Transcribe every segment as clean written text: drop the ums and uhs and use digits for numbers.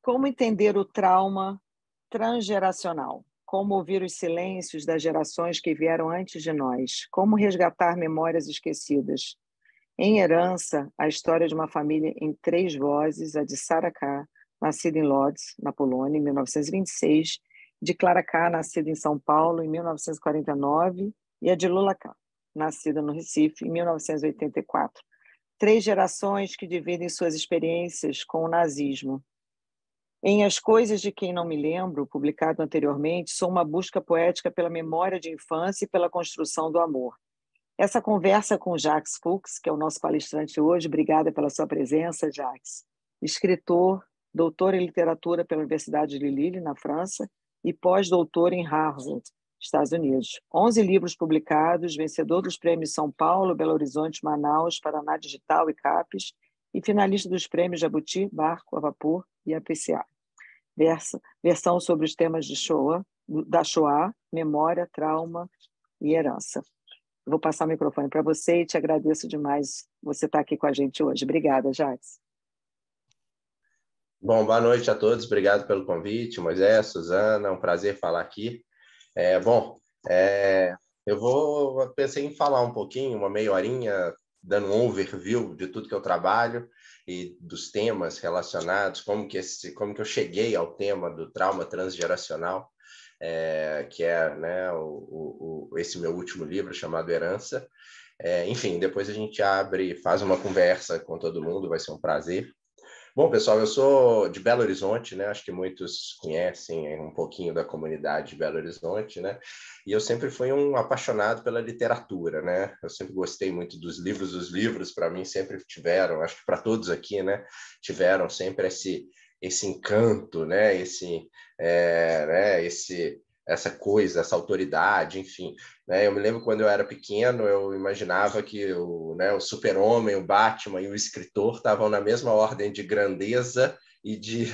Como entender o trauma transgeracional? Como ouvir os silêncios das gerações que vieram antes de nós? Como resgatar memórias esquecidas? Em Herança, a história de uma família em 3 vozes, a de Sarah K., nascida em Lodz, na Polônia, em 1926, de Clara K., nascida em São Paulo, em 1949, e a de Lula K., nascida no Recife, em 1984. 3 gerações que dividem suas experiências com o nazismo. Em As Coisas de Quem Não Me Lembro, publicado anteriormente, sou uma busca poética pela memória de infância e pela construção do amor. Essa conversa com Jacques Fuchs, que é o nosso palestrante hoje, obrigada pela sua presença, Jacques. Escritor, doutor em literatura pela Universidade de Lille, na França, e pós-doutor em Harvard, Estados Unidos. 11 livros publicados, vencedor dos prêmios São Paulo, Belo Horizonte, Manaus, Paraná Digital e CAPES, e finalista dos prêmios Jabuti, Barco, a Vapor e APCA. Versão sobre os temas da Shoah, memória, trauma e herança. Vou passar o microfone para você e te agradeço demais você estar aqui com a gente hoje. Obrigada, Jacques. Bom, boa noite a todos. Obrigado pelo convite, Moisés, Suzana. É um prazer falar aqui. Eu pensei em falar um pouquinho, uma meia horinha, dando um overview de tudo que eu trabalho e dos temas relacionados, como que eu cheguei ao tema do trauma transgeracional, que é, né, esse meu último livro chamado Herança. Enfim, depois a gente abre e faz uma conversa com todo mundo, vai ser um prazer. Bom, pessoal, eu sou de Belo Horizonte, né? Acho que muitos conhecem um pouquinho da comunidade de Belo Horizonte, né? E eu sempre fui um apaixonado pela literatura, né? Eu sempre gostei muito dos livros. Os livros, para mim, sempre tiveram, acho que para todos aqui, né? Tiveram sempre esse encanto, né? Essa coisa, essa autoridade, enfim. Né? Eu me lembro quando eu era pequeno, eu imaginava que o super-homem, o Batman e o escritor estavam na mesma ordem de grandeza e de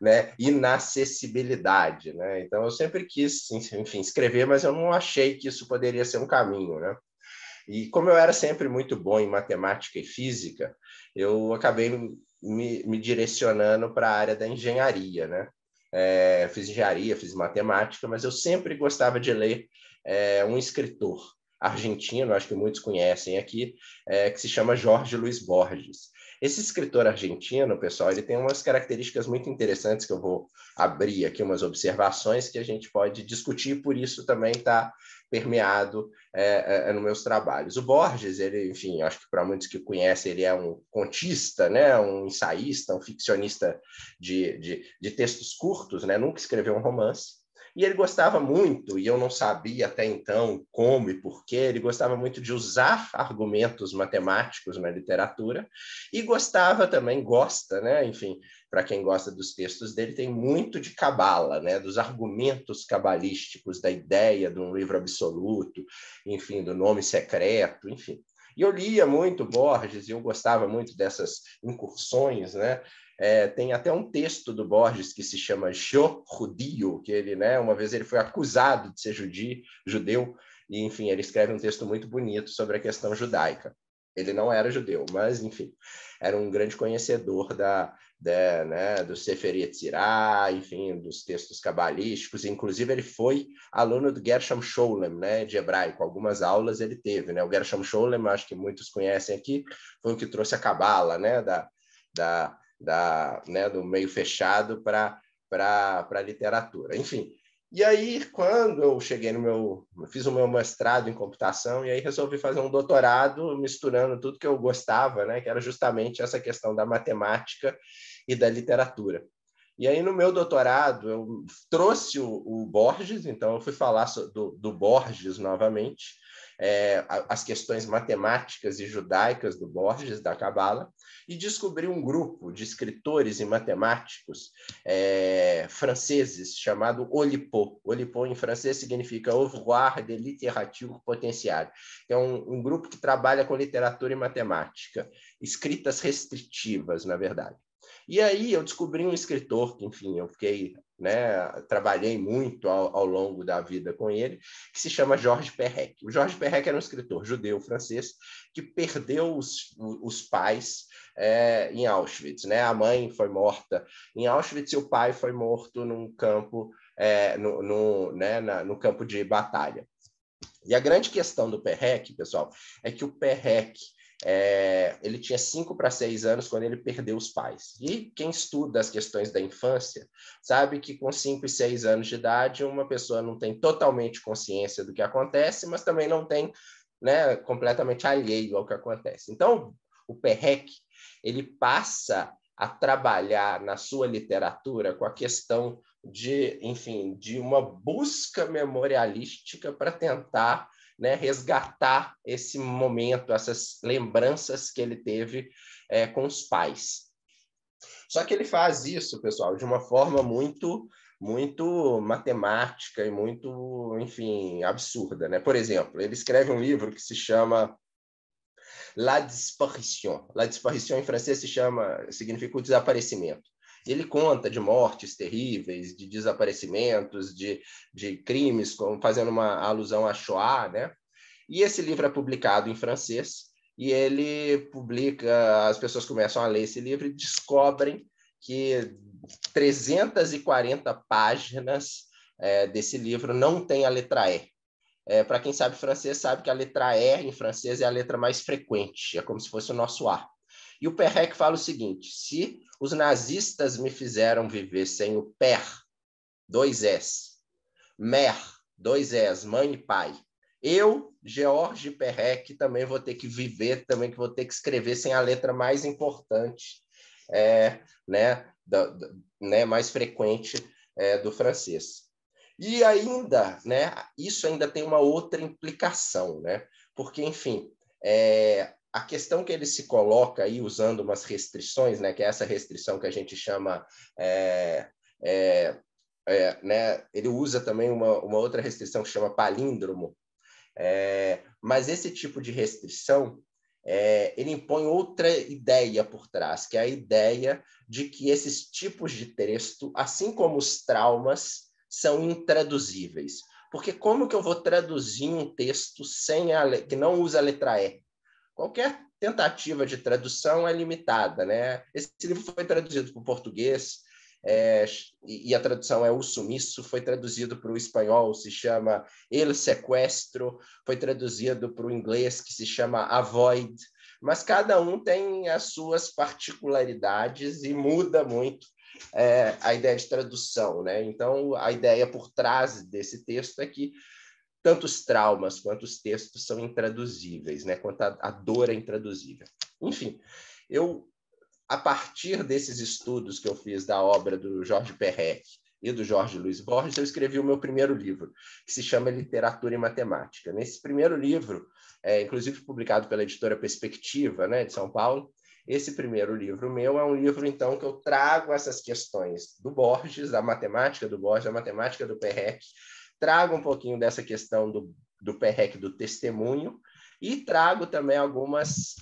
né, inacessibilidade. Né? Então, eu sempre quis, enfim, escrever, mas eu não achei que isso poderia ser um caminho. Né? E como eu era sempre muito bom em matemática e física, eu acabei me direcionando para a área da engenharia, né? Fiz engenharia, fiz matemática, mas eu sempre gostava de ler um escritor argentino, acho que muitos conhecem aqui, que se chama Jorge Luis Borges. Esse escritor argentino, pessoal, ele tem umas características muito interessantes que eu vou abrir aqui, umas observações que a gente pode discutir, por isso também está permeado nos meus trabalhos. O Borges, ele, enfim, acho que para muitos que conhecem, ele é um contista, né, um ensaísta, um ficcionista de textos curtos, né, nunca escreveu um romance. E ele gostava muito, e eu não sabia até então como e por quê, ele gostava muito de usar argumentos matemáticos na literatura e gosta, né? Enfim, para quem gosta dos textos dele, tem muito de cabala, né? Dos argumentos cabalísticos, da ideia de um livro absoluto, enfim, do nome secreto, enfim. E eu lia muito Borges e eu gostava muito dessas incursões, né? Tem até um texto do Borges que se chama Jo Judio, que ele, né, uma vez ele foi acusado de ser judeu, e, enfim, ele escreve um texto muito bonito sobre a questão judaica. Ele não era judeu, mas, enfim, era um grande conhecedor do Sefer Yetzirah, enfim, dos textos cabalísticos. Inclusive, ele foi aluno do Gershom Scholem, né, de hebraico. Algumas aulas ele teve, né? O Gershom Scholem, acho que muitos conhecem aqui, foi o que trouxe a cabala, né, do meio fechado para a literatura. Enfim, e aí, quando eu cheguei fiz o meu mestrado em computação, e aí resolvi fazer um doutorado misturando tudo que eu gostava, né, que era justamente essa questão da matemática e da literatura. E aí, no meu doutorado, eu trouxe o Borges, então eu fui falar do Borges novamente, as questões matemáticas e judaicas do Borges, da Cabala, e descobri um grupo de escritores e matemáticos franceses chamado Oulipo. Oulipo, em francês, significa Ouvroir de Littérature Potentielle. É um grupo que trabalha com literatura e matemática, escritas restritivas, na verdade. E aí eu descobri um escritor que, enfim, eu fiquei né, trabalhei muito ao longo da vida com ele, que se chama Georges Perec. O Georges Perec era um escritor judeu francês que perdeu os pais em Auschwitz, né? A mãe foi morta em Auschwitz e o pai foi morto num campo, no campo de batalha. E a grande questão do Perec, pessoal, é que o Perec ele tinha 5 para 6 anos quando ele perdeu os pais. E quem estuda as questões da infância sabe que com 5 e 6 anos de idade uma pessoa não tem totalmente consciência do que acontece, mas também não tem, né, completamente alheio ao que acontece. Então, o Perec, ele passa a trabalhar na sua literatura com a questão de uma busca memorialística para tentar, né, resgatar esse momento, essas lembranças que ele teve com os pais. Só que ele faz isso, pessoal, de uma forma muito matemática e muito, enfim, absurda, né? Por exemplo, ele escreve um livro que se chama La Disparition. La Disparition em francês significa o desaparecimento. Ele conta de mortes terríveis, de desaparecimentos, de crimes, fazendo uma alusão à Shoah, né? E esse livro é publicado em francês, e ele publica, as pessoas começam a ler esse livro e descobrem que 340 páginas desse livro não tem a letra E. Para quem sabe francês, sabe que a letra E em francês é a letra mais frequente, é como se fosse o nosso A. E o Perec fala o seguinte: se os nazistas me fizeram viver sem o père, 2 S, mère, 2 S, mãe e pai, eu, Georges Perec, também vou ter que viver, também que vou ter que escrever sem a letra mais importante, mais frequente do francês. E ainda, né, isso ainda tem uma outra implicação, né? Porque, enfim, a questão que ele se coloca aí usando umas restrições, né, que é essa restrição que a gente chama, né, ele usa também uma outra restrição que chama palíndromo, mas esse tipo de restrição ele impõe outra ideia por trás, que é a ideia de que esses tipos de texto, assim como os traumas, são intraduzíveis. Porque como que eu vou traduzir um texto que não usa a letra E? Qualquer tentativa de tradução é limitada, né? Esse livro foi traduzido para o português, e a tradução é O Sumiço, foi traduzido para o espanhol, se chama El Sequestro, foi traduzido para o inglês, que se chama Avoid, mas cada um tem as suas particularidades e muda muito a ideia de tradução, né? Então, a ideia por trás desse texto é que tanto os traumas quanto os textos são intraduzíveis, né? Quanto a dor é intraduzível. Enfim, a partir desses estudos que eu fiz da obra do Georges Perec e do Jorge Luiz Borges, eu escrevi o meu primeiro livro, que se chama Literatura e Matemática. Nesse primeiro livro, inclusive publicado pela editora Perspectiva, né, de São Paulo, esse primeiro livro meu é um livro, então, que eu trago essas questões do Borges, da matemática do Borges, da matemática do Perec, trago um pouquinho dessa questão do Perec do testemunho, e trago também algumas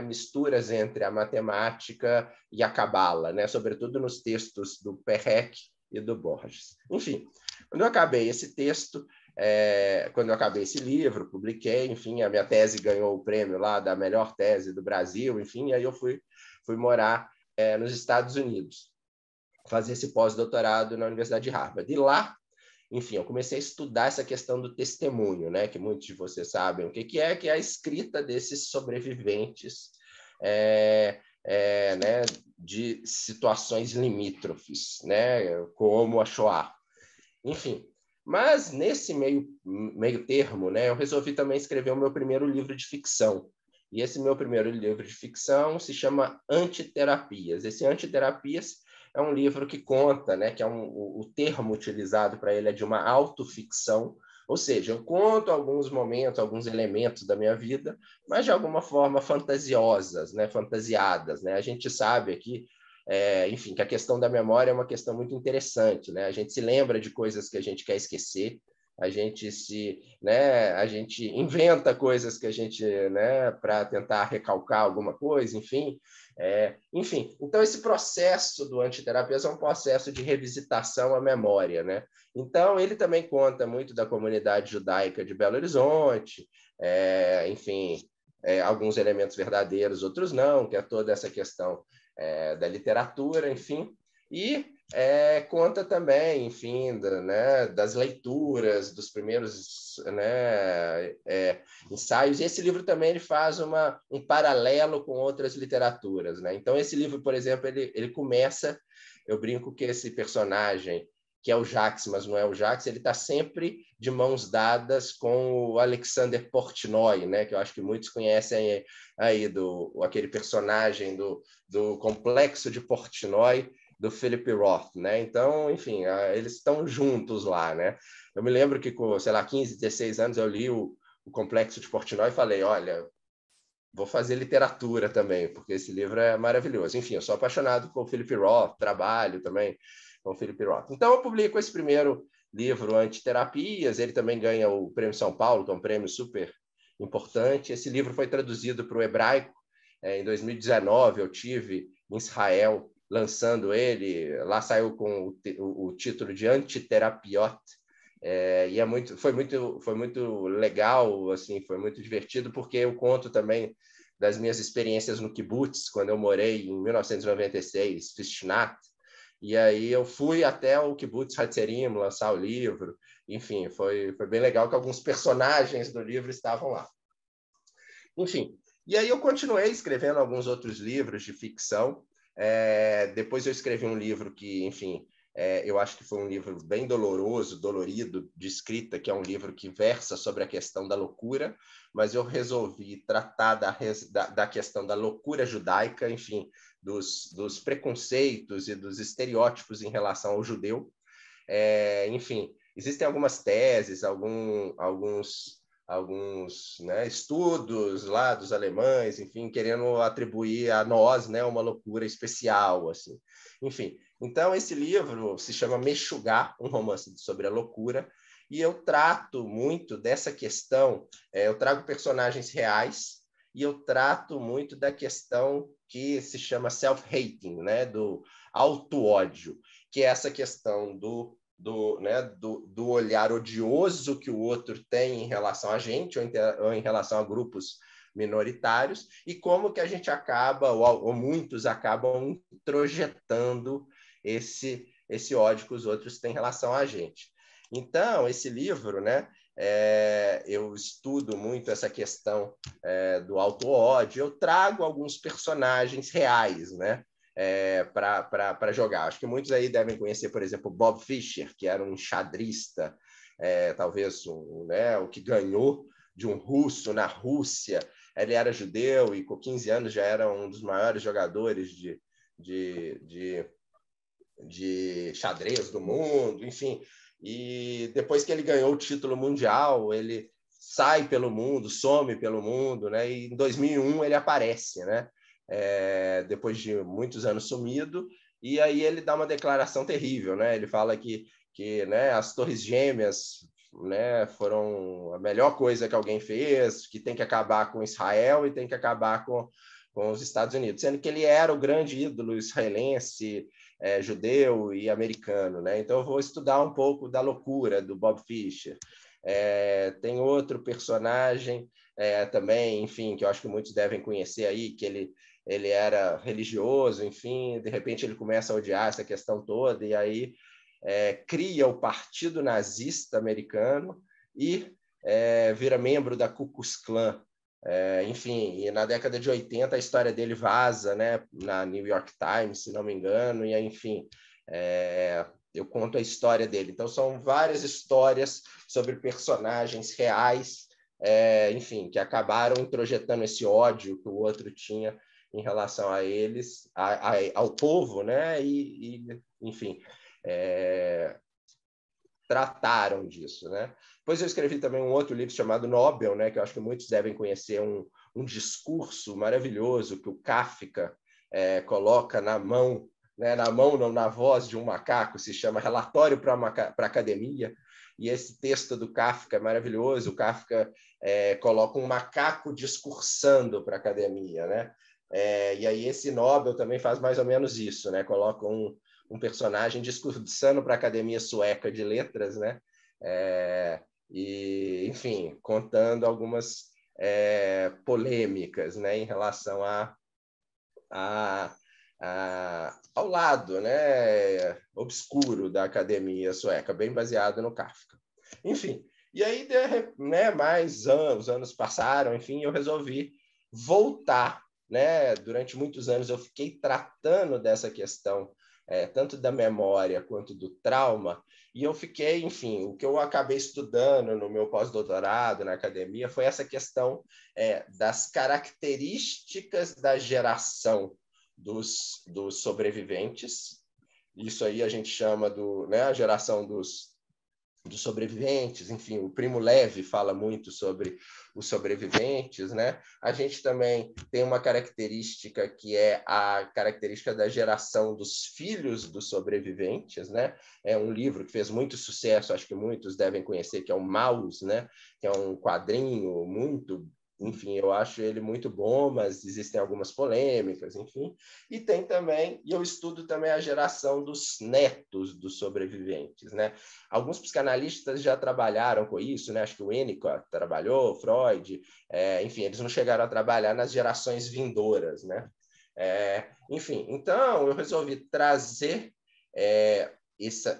misturas entre a matemática e a cabala, né? Sobretudo nos textos do Perec e do Borges. Enfim, quando eu acabei esse texto, quando eu acabei esse livro, publiquei, enfim, a minha tese ganhou o prêmio lá da melhor tese do Brasil, enfim, e aí eu fui morar nos Estados Unidos, fazer esse pós-doutorado na Universidade de Harvard. E lá, enfim, eu comecei a estudar essa questão do testemunho, né, que muitos de vocês sabem o que é a escrita desses sobreviventes né, de situações limítrofes, né, como a Shoah. Enfim, mas nesse meio termo, né, eu resolvi também escrever o meu primeiro livro de ficção. E esse meu primeiro livro de ficção se chama Antiterapias. Esse Antiterapias é um livro que conta, né, que o termo utilizado para ele é de uma autoficção, ou seja, eu conto alguns momentos, alguns elementos da minha vida, mas de alguma forma fantasiosas, né, fantasiadas, né? A gente sabe aqui, enfim, que a questão da memória é uma questão muito interessante, né? A gente se lembra de coisas que a gente quer esquecer, a gente inventa coisas que a gente, né, para tentar recalcar alguma coisa, enfim. Então, esse processo do Antiterapias é um processo de revisitação à memória, né? Então, ele também conta muito da comunidade judaica de Belo Horizonte, enfim, alguns elementos verdadeiros, outros não, que é toda essa questão da literatura, enfim, e conta também, enfim, das leituras, dos primeiros, né, ensaios. E esse livro também ele faz um paralelo com outras literaturas, né? Então, esse livro, por exemplo, ele começa, eu brinco que esse personagem, que é o Jacques, mas não é o Jacques, ele está sempre de mãos dadas com o Alexander Portnoy, né? Que eu acho que muitos conhecem aí, aquele personagem do Complexo de Portnoy, do Philip Roth, né? Então, enfim, eles estão juntos lá, né? Eu me lembro que com, sei lá, 15, 16 anos eu li o Complexo de Portnoy e falei, olha, vou fazer literatura também, porque esse livro é maravilhoso. Enfim, eu sou apaixonado com o Philip Roth, trabalho também com o Philip Roth. Então, eu publico esse primeiro livro, Antiterapias, ele também ganha o Prêmio São Paulo, que é um prêmio super importante. Esse livro foi traduzido para o hebraico. Em 2019, eu tive em Israel lançando ele, lá saiu com o título de Antiterapiot, e foi muito legal, assim, foi muito divertido, porque eu conto também das minhas experiências no kibbutz, quando eu morei em 1996, fiz Shnat, e aí eu fui até o kibbutz Hatzerim lançar o livro, enfim, foi bem legal que alguns personagens do livro estavam lá. Enfim, e aí eu continuei escrevendo alguns outros livros de ficção. Depois eu escrevi um livro que, enfim, eu acho que foi um livro bem dolorido de escrita, que é um livro que versa sobre a questão da loucura, mas eu resolvi tratar da questão da loucura judaica, enfim, dos preconceitos e dos estereótipos em relação ao judeu. Enfim, existem algumas teses, alguns né, estudos lá dos alemães, enfim, querendo atribuir a nós, né, uma loucura especial, assim. Enfim, então esse livro se chama Mexugar, um romance sobre a loucura, e eu trato muito dessa questão, eu trago personagens reais e eu trato muito da questão que se chama self-hating, né, do auto-ódio, que é essa questão do olhar odioso que o outro tem em relação a gente ou em relação a grupos minoritários, e como que a gente acaba, ou muitos acabam introjetando esse ódio que os outros têm em relação a gente. Então, esse livro, né, eu estudo muito essa questão do auto-ódio, eu trago alguns personagens reais, né, para jogar. Acho que muitos aí devem conhecer, por exemplo, Bob Fischer, que era um enxadrista, talvez o que ganhou de um russo na Rússia. Ele era judeu e com 15 anos já era um dos maiores jogadores de xadrez do mundo, enfim. E depois que ele ganhou o título mundial, ele sai pelo mundo, some pelo mundo, né? E em 2001 ele aparece, né? Depois de muitos anos sumido, e aí ele dá uma declaração terrível, né? Ele fala que né, as Torres Gêmeas, né, foram a melhor coisa que alguém fez, que tem que acabar com Israel e tem que acabar com os Estados Unidos, sendo que ele era o grande ídolo israelense, judeu e americano, né? Então eu vou estudar um pouco da loucura do Bob Fischer. Tem outro personagem também, enfim, que eu acho que muitos devem conhecer aí, que ele era religioso, enfim, de repente ele começa a odiar essa questão toda, e aí cria o Partido Nazista Americano e vira membro da Ku Klux Klan. Enfim, e na década de 80 a história dele vaza, né, na New York Times, se não me engano, e enfim, eu conto a história dele. Então são várias histórias sobre personagens reais, enfim, que acabaram introjetando esse ódio que o outro tinha em relação a eles, ao povo, né? Enfim, trataram disso, né? Depois eu escrevi também um outro livro chamado Nobel, né? Que eu acho que muitos devem conhecer, um discurso maravilhoso que o Kafka coloca na mão, né? Na mão não, na voz de um macaco, se chama Relatório para a Academia, e esse texto do Kafka é maravilhoso. O Kafka coloca um macaco discursando para a academia, né? E aí esse Nobel também faz mais ou menos isso, né? Coloca um personagem discursando para a Academia Sueca de Letras, né? E, enfim, contando algumas polêmicas, né, em relação ao lado, né, obscuro da academia sueca, bem baseado no Kafka. Enfim, e aí, né, os anos passaram, enfim, eu resolvi voltar, né? Durante muitos anos eu fiquei tratando dessa questão, tanto da memória quanto do trauma, e eu fiquei, enfim, o que eu acabei estudando no meu pós-doutorado na academia foi essa questão das características da geração dos sobreviventes. Isso aí a gente chama a geração dos sobreviventes. Enfim, o Primo Levi fala muito sobre os sobreviventes, né? A gente também tem uma característica que é a característica da geração dos filhos dos sobreviventes, né? É um livro que fez muito sucesso, acho que muitos devem conhecer, que é o Maus, né? Que é um quadrinho muito... Enfim, eu acho ele muito bom, mas existem algumas polêmicas, enfim. E tem também, e eu estudo também a geração dos netos dos sobreviventes, né? Alguns psicanalistas já trabalharam com isso, né? Acho que o Winnicott trabalhou, Freud, enfim, eles não chegaram a trabalhar nas gerações vindouras, né? Enfim, então eu resolvi trazer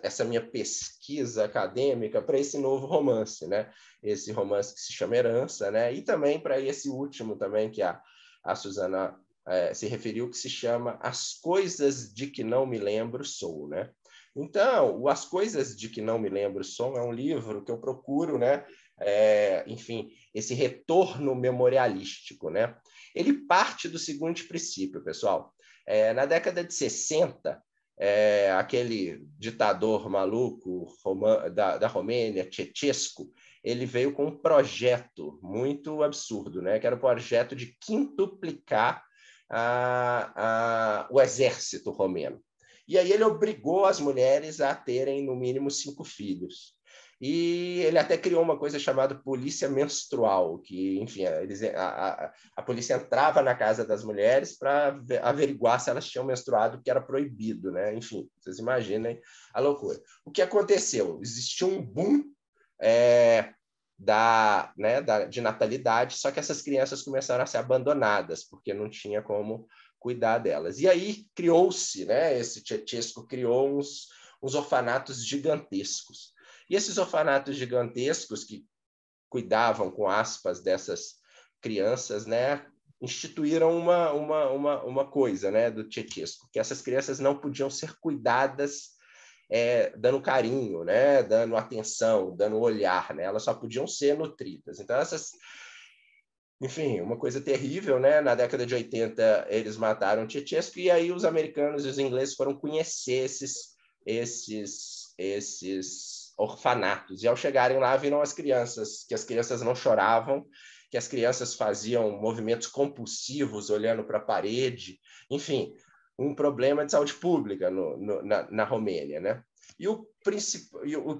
essa minha pesquisa acadêmica para esse novo romance, né? Esse romance que se chama Herança, né? E também para esse último também que a Suzana se referiu, que se chama As Coisas de que Não Me Lembro Sou, né? Então, As Coisas de que Não Me Lembro Sou é um livro que eu procuro, né? Enfim, esse retorno memorialístico, né? Ele parte do seguinte princípio, pessoal. Na década de 60, aquele ditador maluco da Romênia, Ceausescu, ele veio com um projeto muito absurdo, né? Que era o projeto de quintuplicar o exército romeno. E aí ele obrigou as mulheres a terem, no mínimo, 5 filhos. E ele até criou uma coisa chamada polícia menstrual, que, enfim, a polícia entrava na casa das mulheres para averiguar se elas tinham menstruado, porque era proibido, né? Enfim, vocês imaginem a loucura. O que aconteceu? Existiu um boom de natalidade, só que essas crianças começaram a ser abandonadas, porque não tinha como cuidar delas. E aí criou-se, né? Esse Ceausescu criou uns orfanatos gigantescos. E esses orfanatos gigantescos que cuidavam, com aspas, dessas crianças, né, instituíram uma coisa, né, do Ceausescu, que essas crianças não podiam ser cuidadas dando carinho, né, dando atenção, dando olhar, né, elas só podiam ser nutridas. Então, enfim, uma coisa terrível, né? Na década de 80, eles mataram Ceausescu, e aí os americanos e os ingleses foram conhecer esses orfanatos. E ao chegarem lá, viram que as crianças não choravam, que as crianças faziam movimentos compulsivos, olhando para a parede. Enfim, um problema de saúde pública na Romênia, né? E o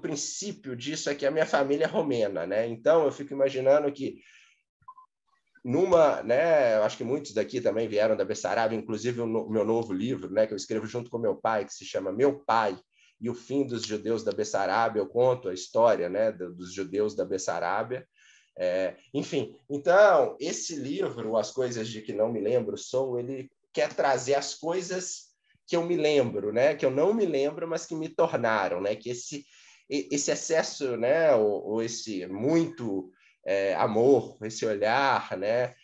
princípio disso é que a minha família é romena, né? Então, eu fico imaginando que né, eu acho que muitos daqui também vieram da Bessarabia, inclusive o meu novo livro, né, que eu escrevo junto com meu pai, que se chama Meu Pai e o Fim dos Judeus da Bessarabia. Eu conto a história, né, dos judeus da Bessarabia. Enfim, então, esse livro, As Coisas de que Não Me Lembro Sou, ele quer trazer as coisas que eu me lembro, né, que eu não me lembro, mas que me tornaram, né, que esse excesso, né, ou esse muito amor, esse olhar, né?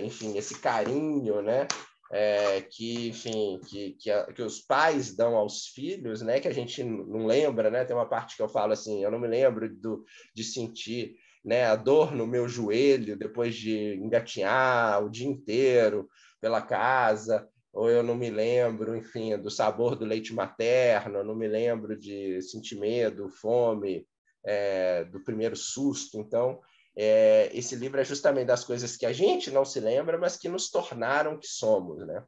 Enfim, esse carinho, né? Que, enfim, que os pais dão aos filhos, né? Que a gente não lembra, né? Tem uma parte que eu falo assim, eu não me lembro de sentir, né, a dor no meu joelho depois de engatinhar o dia inteiro pela casa, ou eu não me lembro, enfim, do sabor do leite materno, eu não me lembro de sentir medo, fome, do primeiro susto. Então, esse livro é justamente das coisas que a gente não se lembra, mas que nos tornaram o que somos, né?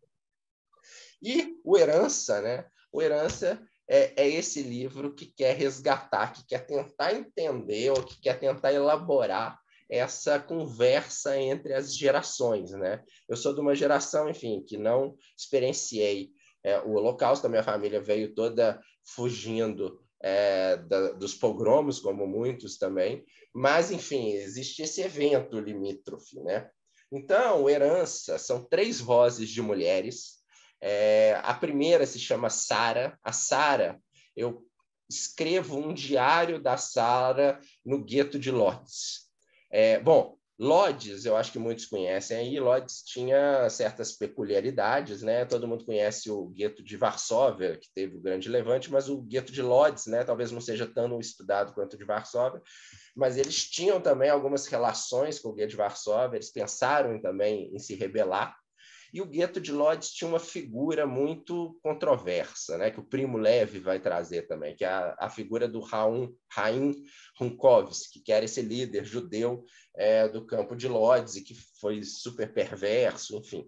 E o Herança, né? O Herança é esse livro que quer resgatar, que quer tentar entender ou que quer tentar elaborar essa conversa entre as gerações, né? Eu sou de uma geração, enfim, que não experienciei o Holocausto. A minha família veio toda fugindo dos pogromos, como muitos também, mas, enfim, existe esse evento limítrofe, né? Então, Herança são 3 vozes de mulheres. A primeira se chama Sara. A Sara, eu escrevo um diário da Sara no gueto de Lodz. Bom, Lodz, eu acho que muitos conhecem aí. Lodz tinha certas peculiaridades, né? Todo mundo conhece o gueto de Varsóvia, que teve o grande levante, mas o gueto de Lodz, né, talvez não seja tão estudado quanto o de Varsóvia, mas eles tinham também algumas relações com o gueto de Varsóvia. Eles pensaram também em se rebelar. E o gueto de Lodz tinha uma figura muito controversa, né, que o Primo Levi vai trazer também, que é a figura do Haim Runkovsky, que era esse líder judeu do campo de Lodz, e que foi super perverso, enfim.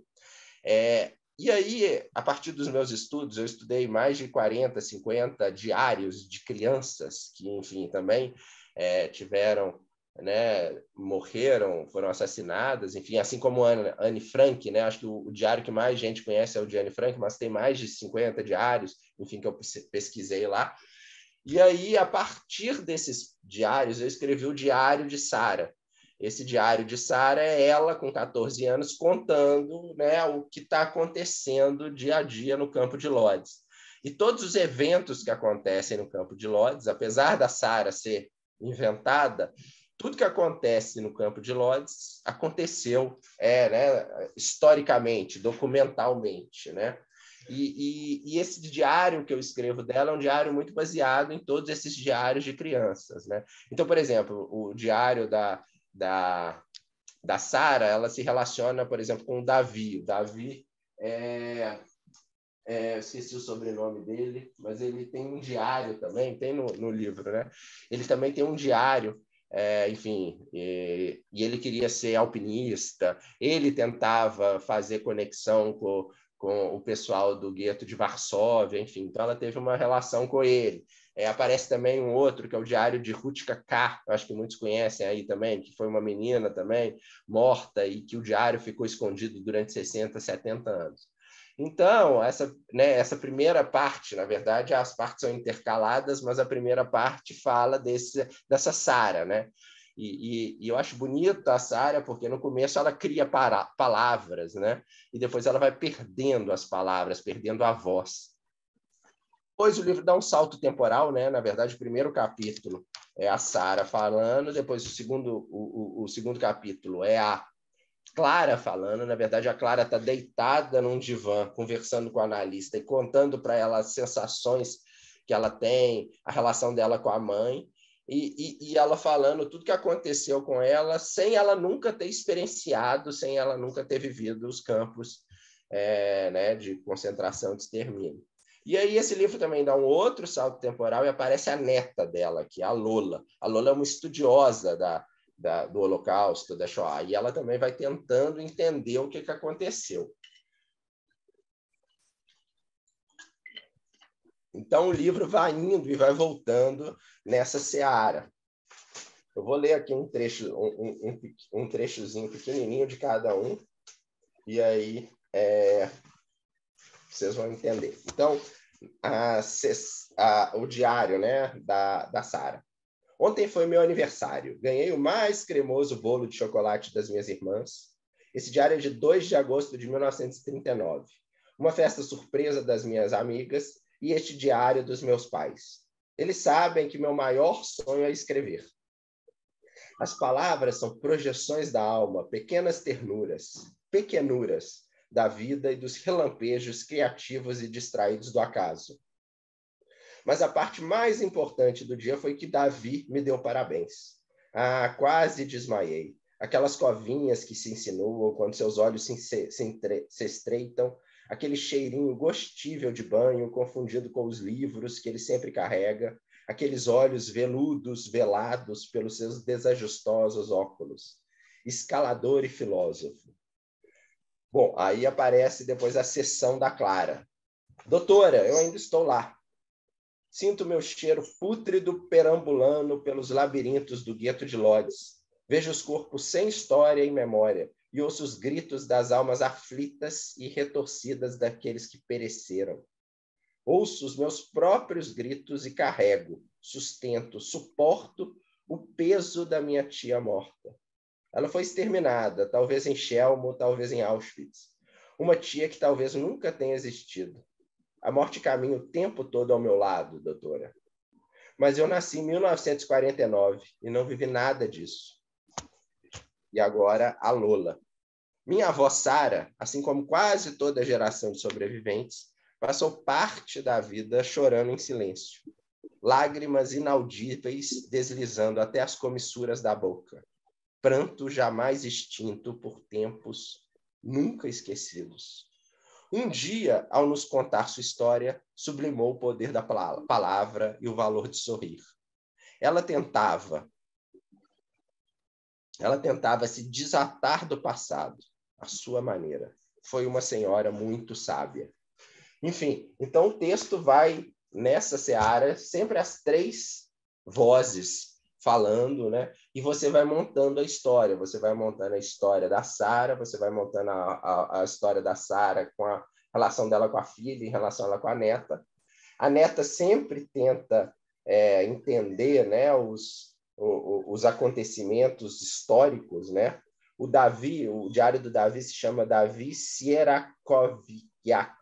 E aí, a partir dos meus estudos, eu estudei mais de 40, 50 diários de crianças que, enfim, também tiveram, né, morreram, foram assassinadas, enfim, assim como Anne Frank, né? Acho que o diário que mais gente conhece é o de Anne Frank, mas tem mais de 50 diários, enfim, que eu pesquisei lá. E aí, a partir desses diários, eu escrevi o Diário de Sara. Esse Diário de Sara é ela, com 14 anos, contando, né, o que está acontecendo dia a dia no campo de Lodz. E todos os eventos que acontecem no campo de Lodz, apesar da Sara ser inventada, tudo que acontece no campo de Lodz aconteceu né, historicamente, documentalmente, né? E esse diário que eu escrevo dela é um diário muito baseado em todos esses diários de crianças, né? Então, por exemplo, o diário da Sara, ela se relaciona, por exemplo, com o Davi. O Davi esqueci o sobrenome dele, mas ele tem um diário também, tem no livro, né? Ele também tem um diário, enfim, e ele queria ser alpinista, ele tentava fazer conexão com o pessoal do gueto de Varsóvia, enfim, então ela teve uma relação com ele. Aparece também um outro, que é o Diário de Rutka K., acho que muitos conhecem aí também, que foi uma menina também morta e que o diário ficou escondido durante 60, 70 anos. Então, essa primeira parte, na verdade, as partes são intercaladas, mas a primeira parte fala dessa Sara, né? E eu acho bonita a Sara, porque no começo ela cria palavras, né? E depois ela vai perdendo as palavras, perdendo a voz. Depois o livro dá um salto temporal, né? Na verdade, o primeiro capítulo é a Sara falando, depois o segundo capítulo é a Clara falando. Na verdade, a Clara está deitada num divã, conversando com o analista e contando para ela as sensações que ela tem, a relação dela com a mãe, e ela falando tudo que aconteceu com ela, sem ela nunca ter experienciado, sem ela nunca ter vivido os campos né, de concentração, de extermínio. E aí esse livro também dá um outro salto temporal e aparece a neta dela, que é a Lola. A Lola é uma estudiosa do Holocausto, da Shoah, e ela também vai tentando entender o que aconteceu. Então o livro vai indo e vai voltando nessa seara. Eu vou ler aqui um trechozinho pequenininho de cada um, e aí vocês vão entender. Então, o diário, né, da Sara. Ontem foi meu aniversário. Ganhei o mais cremoso bolo de chocolate das minhas irmãs. Esse diário é de 2 de agosto de 1939. Uma festa surpresa das minhas amigas e este diário dos meus pais. Eles sabem que meu maior sonho é escrever. As palavras são projeções da alma, pequenas pequenuras da vida e dos relampejos criativos e distraídos do acaso. Mas a parte mais importante do dia foi que Davi me deu parabéns. Quase desmaiei. Aquelas covinhas que se insinuam quando seus olhos se estreitam, aquele cheirinho gostível de banho confundido com os livros que ele sempre carrega, aqueles olhos veludos, velados pelos seus desajustosos óculos. Escalador e filósofo. Bom, aí aparece depois a sessão da Clara. Doutora, eu ainda estou lá. Sinto meu cheiro pútrido perambulando pelos labirintos do gueto de Lodz. Vejo os corpos sem história e memória e ouço os gritos das almas aflitas e retorcidas daqueles que pereceram. Ouço os meus próprios gritos e carrego, sustento, suporto o peso da minha tia morta. Ela foi exterminada, talvez em Chelmo, talvez em Auschwitz. Uma tia que talvez nunca tenha existido. A morte caminha o tempo todo ao meu lado, doutora. Mas eu nasci em 1949 e não vivi nada disso. E agora, a Lola. Minha avó Sara, assim como quase toda a geração de sobreviventes, passou parte da vida chorando em silêncio. Lágrimas inaudíveis deslizando até as comissuras da boca. Pranto jamais extinto por tempos nunca esquecidos. Um dia, ao nos contar sua história, sublimou o poder da palavra e o valor de sorrir. Ela tentava se desatar do passado, à sua maneira. Foi uma senhora muito sábia. Enfim, então o texto vai nessa seara, sempre as três vozes falando, né? E você vai montando a história. Você vai montando a história da Sara, você vai montando a história da Sara com a relação dela com a filha, em relação a ela com a neta. A neta sempre tenta entender, né, os acontecimentos históricos, né? O diário do Davi se chama Davi Sierakowiak.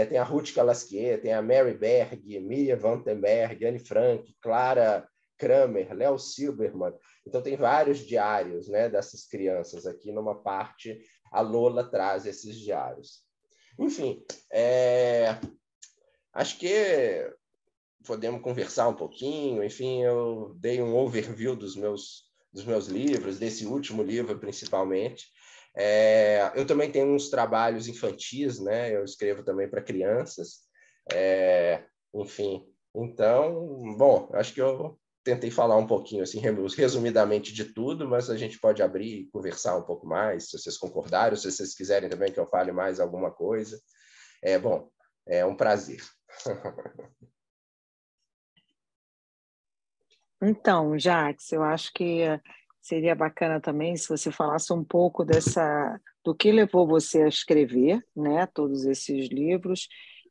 Tem a Ruth Kalasquier, tem a Mary Berg, Miriam Vandenberg, Anne Frank, Clara Kramer, Léo Silberman. Então, tem vários diários, né, dessas crianças. Aqui, numa parte, a Lola traz esses diários. Enfim, acho que podemos conversar um pouquinho. Enfim, eu dei um overview dos meus livros, desse último livro, principalmente. Eu também tenho uns trabalhos infantis, né? Eu escrevo também para crianças. Enfim, então, bom, acho que eu tentei falar um pouquinho, assim, resumidamente de tudo, mas a gente pode abrir e conversar um pouco mais, se vocês concordarem, se vocês quiserem também que eu fale mais alguma coisa. Bom, é um prazer. Então, Jax, eu acho que seria bacana também se você falasse um pouco do que levou você a escrever, né, todos esses livros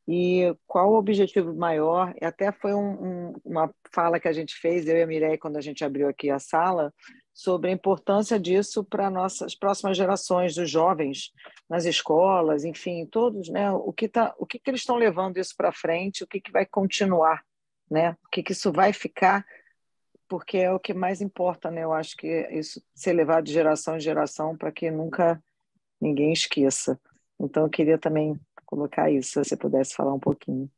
e qual o objetivo maior. Até foi uma fala que a gente fez, eu e a Mireia, quando a gente abriu aqui a sala, sobre a importância disso para nossas próximas gerações, dos jovens nas escolas, enfim, todos, né, o que eles estão levando isso para frente, o que vai continuar, né, o que isso vai ficar, porque é o que mais importa, né? Eu acho que isso ser levado de geração em geração para que nunca ninguém esqueça. Então, eu queria também colocar isso, se você pudesse falar um pouquinho.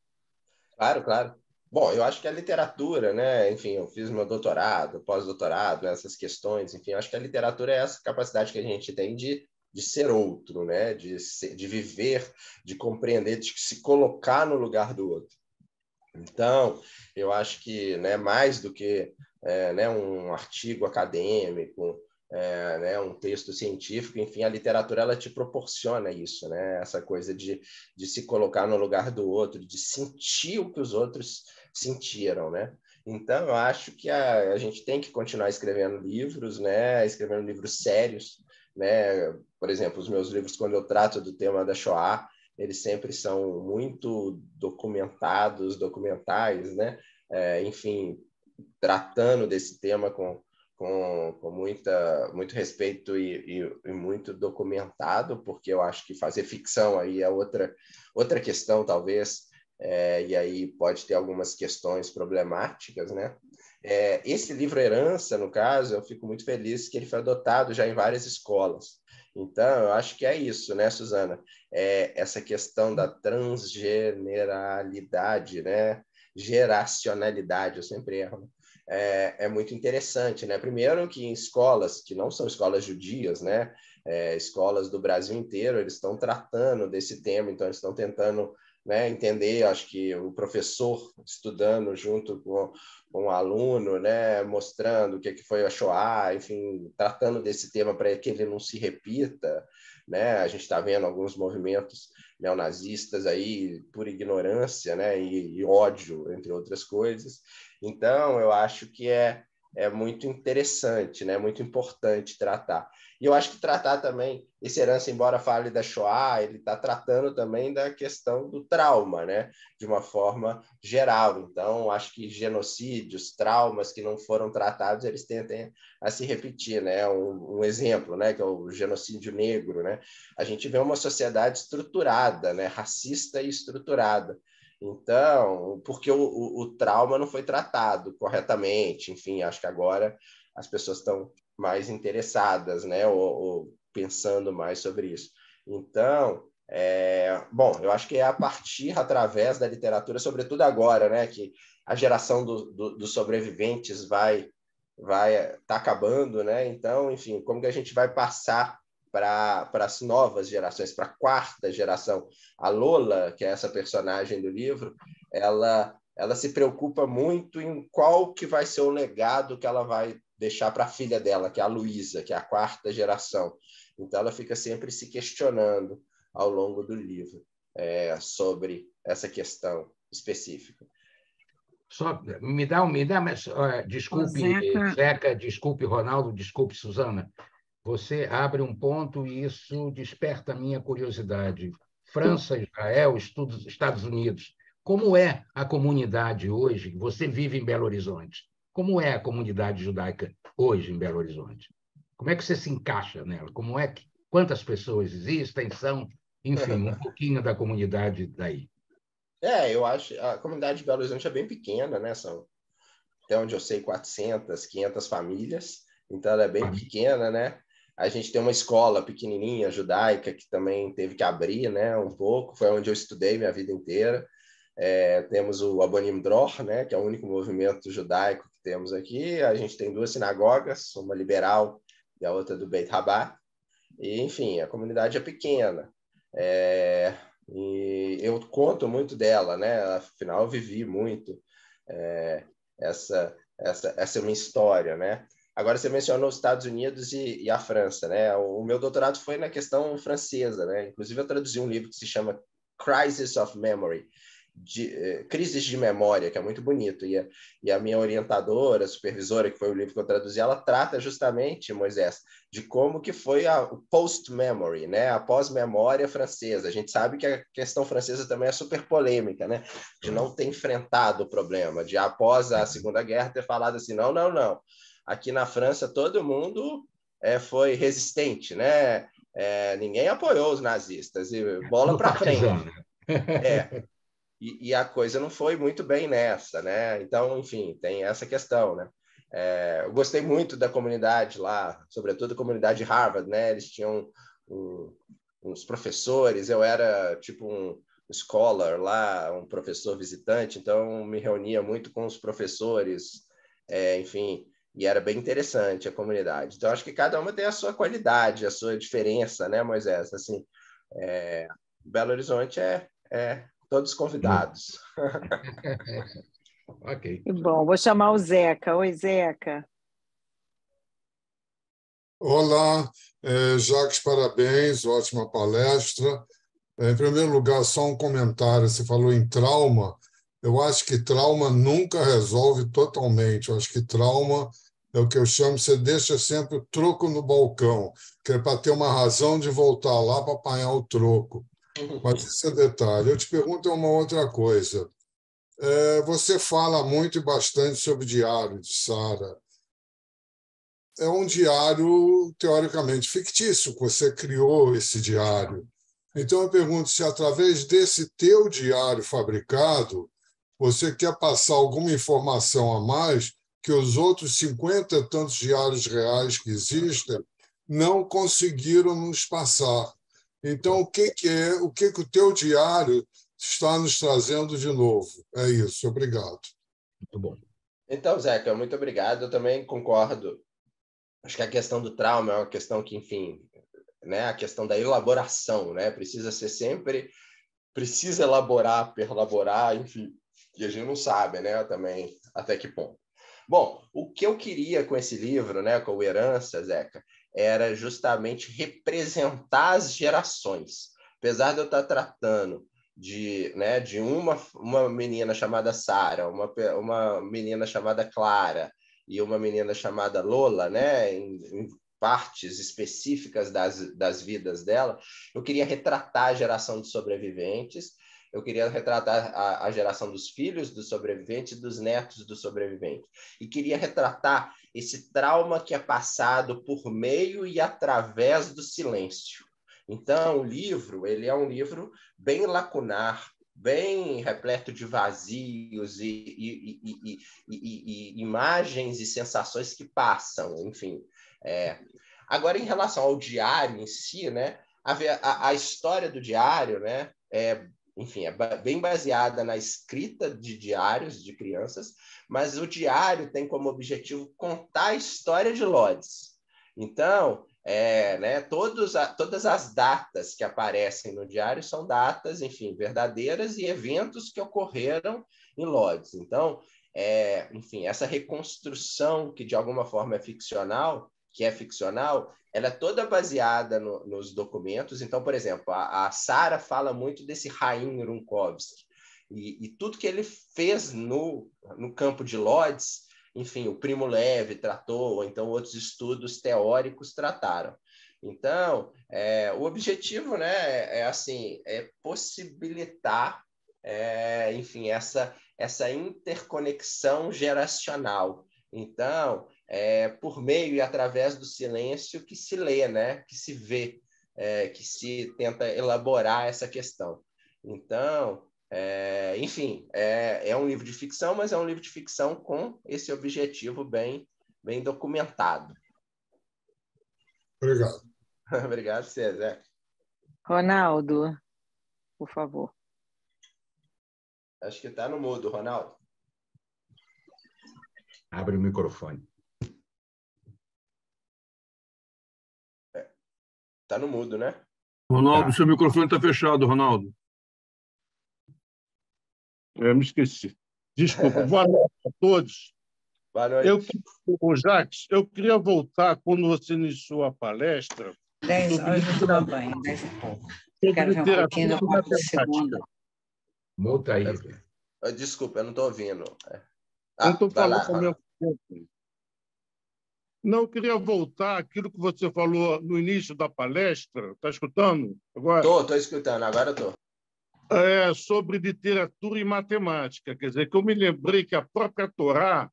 Claro, claro. Bom, eu acho que a literatura, né? Enfim, eu fiz meu doutorado, pós-doutorado, nessas questões. Enfim, eu acho que a literatura é essa capacidade que a gente tem de ser outro, né? De viver, de compreender, de se colocar no lugar do outro. Então, eu acho que, né, mais do que né, um artigo acadêmico, né, um texto científico, enfim, a literatura ela te proporciona isso, né, essa coisa de se colocar no lugar do outro, de sentir o que os outros sentiram, né? Então, eu acho que a gente tem que continuar escrevendo livros, né, escrevendo livros sérios, né? Por exemplo, os meus livros, quando eu trato do tema da Shoah, eles sempre são muito documentais, né? Enfim, tratando desse tema com muito respeito e muito documentado, porque eu acho que fazer ficção aí é outra questão, talvez, e aí pode ter algumas questões problemáticas, né? Esse livro Herança, no caso, eu fico muito feliz que ele foi adotado já em várias escolas. Então, eu acho que é isso, né, Suzana? Essa questão da transgeneralidade, né? Geracionalidade, eu sempre erro, né? É muito interessante, né? Primeiro que em escolas que não são escolas judias, né? Escolas do Brasil inteiro, eles estão tratando desse tema, então eles estão tentando, né, entender, acho que o professor estudando junto com o aluno, né, mostrando o que foi a Shoah, enfim, tratando desse tema para que ele não se repita, né? A gente está vendo alguns movimentos neonazistas aí por ignorância, né, e ódio, entre outras coisas. Então, eu acho que é muito interessante, né, muito importante tratar. E eu acho que tratar também, esse Herança, embora fale da Shoah, ele está tratando também da questão do trauma, né, de uma forma geral. Então, acho que genocídios, traumas que não foram tratados, eles tendem a se repetir, né? Um exemplo, né, que é o genocídio negro, né? A gente vê uma sociedade estruturada, né, racista e estruturada. Então, porque o trauma não foi tratado corretamente, enfim, acho que agora as pessoas estão mais interessadas, né, ou pensando mais sobre isso. Então, bom, eu acho que é a partir, através da literatura, sobretudo agora, né, que a geração dos sobreviventes vai tá acabando, né? Então, enfim, como que a gente vai passar para as novas gerações, para a quarta geração? A Lola, que é essa personagem do livro, ela se preocupa muito em qual que vai ser o legado que ela vai deixar para a filha dela, que é a Luísa, que é a quarta geração. Então, ela fica sempre se questionando ao longo do livro sobre essa questão específica. Só mas, desculpe, Zeca. Zeca, desculpe, Ronaldo, desculpe, Suzana. Você abre um ponto e isso desperta a minha curiosidade. França, Israel, Estados Unidos. Como é a comunidade hoje? Você vive em Belo Horizonte. Como é a comunidade judaica hoje em Belo Horizonte? Como é que você se encaixa nela? Quantas pessoas existem? Enfim, um pouquinho da comunidade daí. Eu acho a comunidade de Belo Horizonte é bem pequena, né? São, até onde eu sei, 400, 500 famílias, então ela é bem pequena, né? A gente tem uma escola pequenininha, judaica, que também teve que abrir, né, um pouco, foi onde eu estudei minha vida inteira. Temos o Abonim Dror, né, que é o único movimento judaico que temos aqui. A gente tem 2 sinagogas, uma liberal e a outra do Beit Rabat. E, enfim, a comunidade é pequena. E eu conto muito dela, né? Afinal, eu vivi muito essa é minha história, né? Agora, você mencionou os Estados Unidos e a França, né? O meu doutorado foi na questão francesa, né? Inclusive, eu traduzi um livro que se chama Crisis of Memory, Crises de Memória, que é muito bonito. E a minha orientadora, supervisora, que foi o livro que eu traduzi, ela trata justamente, Moisés, de como que foi o post-memory, né? A pós-memória francesa. A gente sabe que a questão francesa também é super polêmica, né? De não ter enfrentado o problema, de após a Segunda Guerra ter falado assim, não, não, não. Aqui na França todo mundo foi resistente, né? Ninguém apoiou os nazistas, e bola para frente. E a coisa não foi muito bem nessa, né? Então, enfim, tem essa questão, né? Eu gostei muito da comunidade lá, sobretudo a comunidade de Harvard, né? Eles tinham uns professores, eu era tipo um scholar lá, um professor visitante, então me reunia muito com os professores, enfim, e era bem interessante a comunidade. Então, acho que cada uma tem a sua qualidade, a sua diferença, né, Moisés? Assim, Belo Horizonte todos convidados. Ok. Que bom, vou chamar o Zeca. Oi, Zeca. Olá, Jacques, parabéns, ótima palestra. Em primeiro lugar, só um comentário. Você falou em trauma. Eu acho que trauma nunca resolve totalmente. Eu acho que trauma é o que eu chamo, você deixa sempre o troco no balcão, que é para ter uma razão de voltar lá para apanhar o troco. Mas isso é detalhe. Eu te pergunto uma outra coisa. Você fala muito e bastante sobre o diário de Sara. É um diário, teoricamente, fictício, que você criou esse diário. Então, eu pergunto se, através desse teu diário fabricado, você quer passar alguma informação a mais que os outros 50 e tantos diários reais que existem não conseguiram nos passar. Então, o que o teu diário está nos trazendo de novo? É isso. Obrigado. Muito bom. Então, Zeca, muito obrigado. Eu também concordo. Acho que a questão do trauma é uma questão que, enfim, né, a questão da elaboração, né, precisa elaborar, perlaborar, enfim, e a gente não sabe, né, também até que ponto. Bom, o que eu queria com esse livro, né, com o Herança, Zeca, era justamente representar as gerações, apesar de eu estar tratando de uma menina chamada Sara, uma menina chamada Clara e uma menina chamada Lola, né, em partes específicas das vidas dela, eu queria retratar a geração de sobreviventes, eu queria retratar a geração dos filhos dos sobreviventes e dos netos dos sobreviventes. E queria retratar esse trauma que é passado por meio e através do silêncio. Então, o livro, ele é um livro bem lacunar, bem repleto de vazios e imagens e sensações que passam, enfim. Agora, em relação ao diário em si, né, a história do diário, né, enfim, é bem baseada na escrita de diários de crianças, mas o diário tem como objetivo contar a história de Lodz. Então, né, todas as datas que aparecem no diário são datas, enfim, verdadeiras e eventos que ocorreram em Lodz. Então, enfim, essa reconstrução que de alguma forma é ficcional, ela é toda baseada nos documentos. Então, por exemplo, a Sara fala muito desse Raim Runkovski, e tudo que ele fez no campo de Lodz, enfim, o Primo Levi tratou, ou então outros estudos teóricos trataram. Então, o objetivo, né, é possibilitar, enfim, essa interconexão geracional. Então, por meio e através do silêncio que se lê, né, que se vê, que se tenta elaborar essa questão. Então, enfim, é um livro de ficção, mas é um livro de ficção com esse objetivo bem documentado. Obrigado. Obrigado, César. Ronaldo, por favor. Acho que está no mudo, Ronaldo. Abre o microfone. Está no mudo, né? Ronaldo, seu microfone está fechado, Ronaldo. Me esqueci. Desculpa. Boa noite a todos. Boa noite. Jacques, eu queria voltar quando você iniciou a palestra. 10 horas eu tomar banho, 10 e pouco. Quero ver um pouquinho da parte de segunda. Muta aí. Desculpa, eu não estou ouvindo. Não estou falando ao mesmo tempo. Não, eu queria voltar àquilo que você falou no início da palestra. Está escutando agora? Estou escutando, agora estou. Sobre literatura e matemática. Quer dizer, que eu me lembrei que a própria Torá,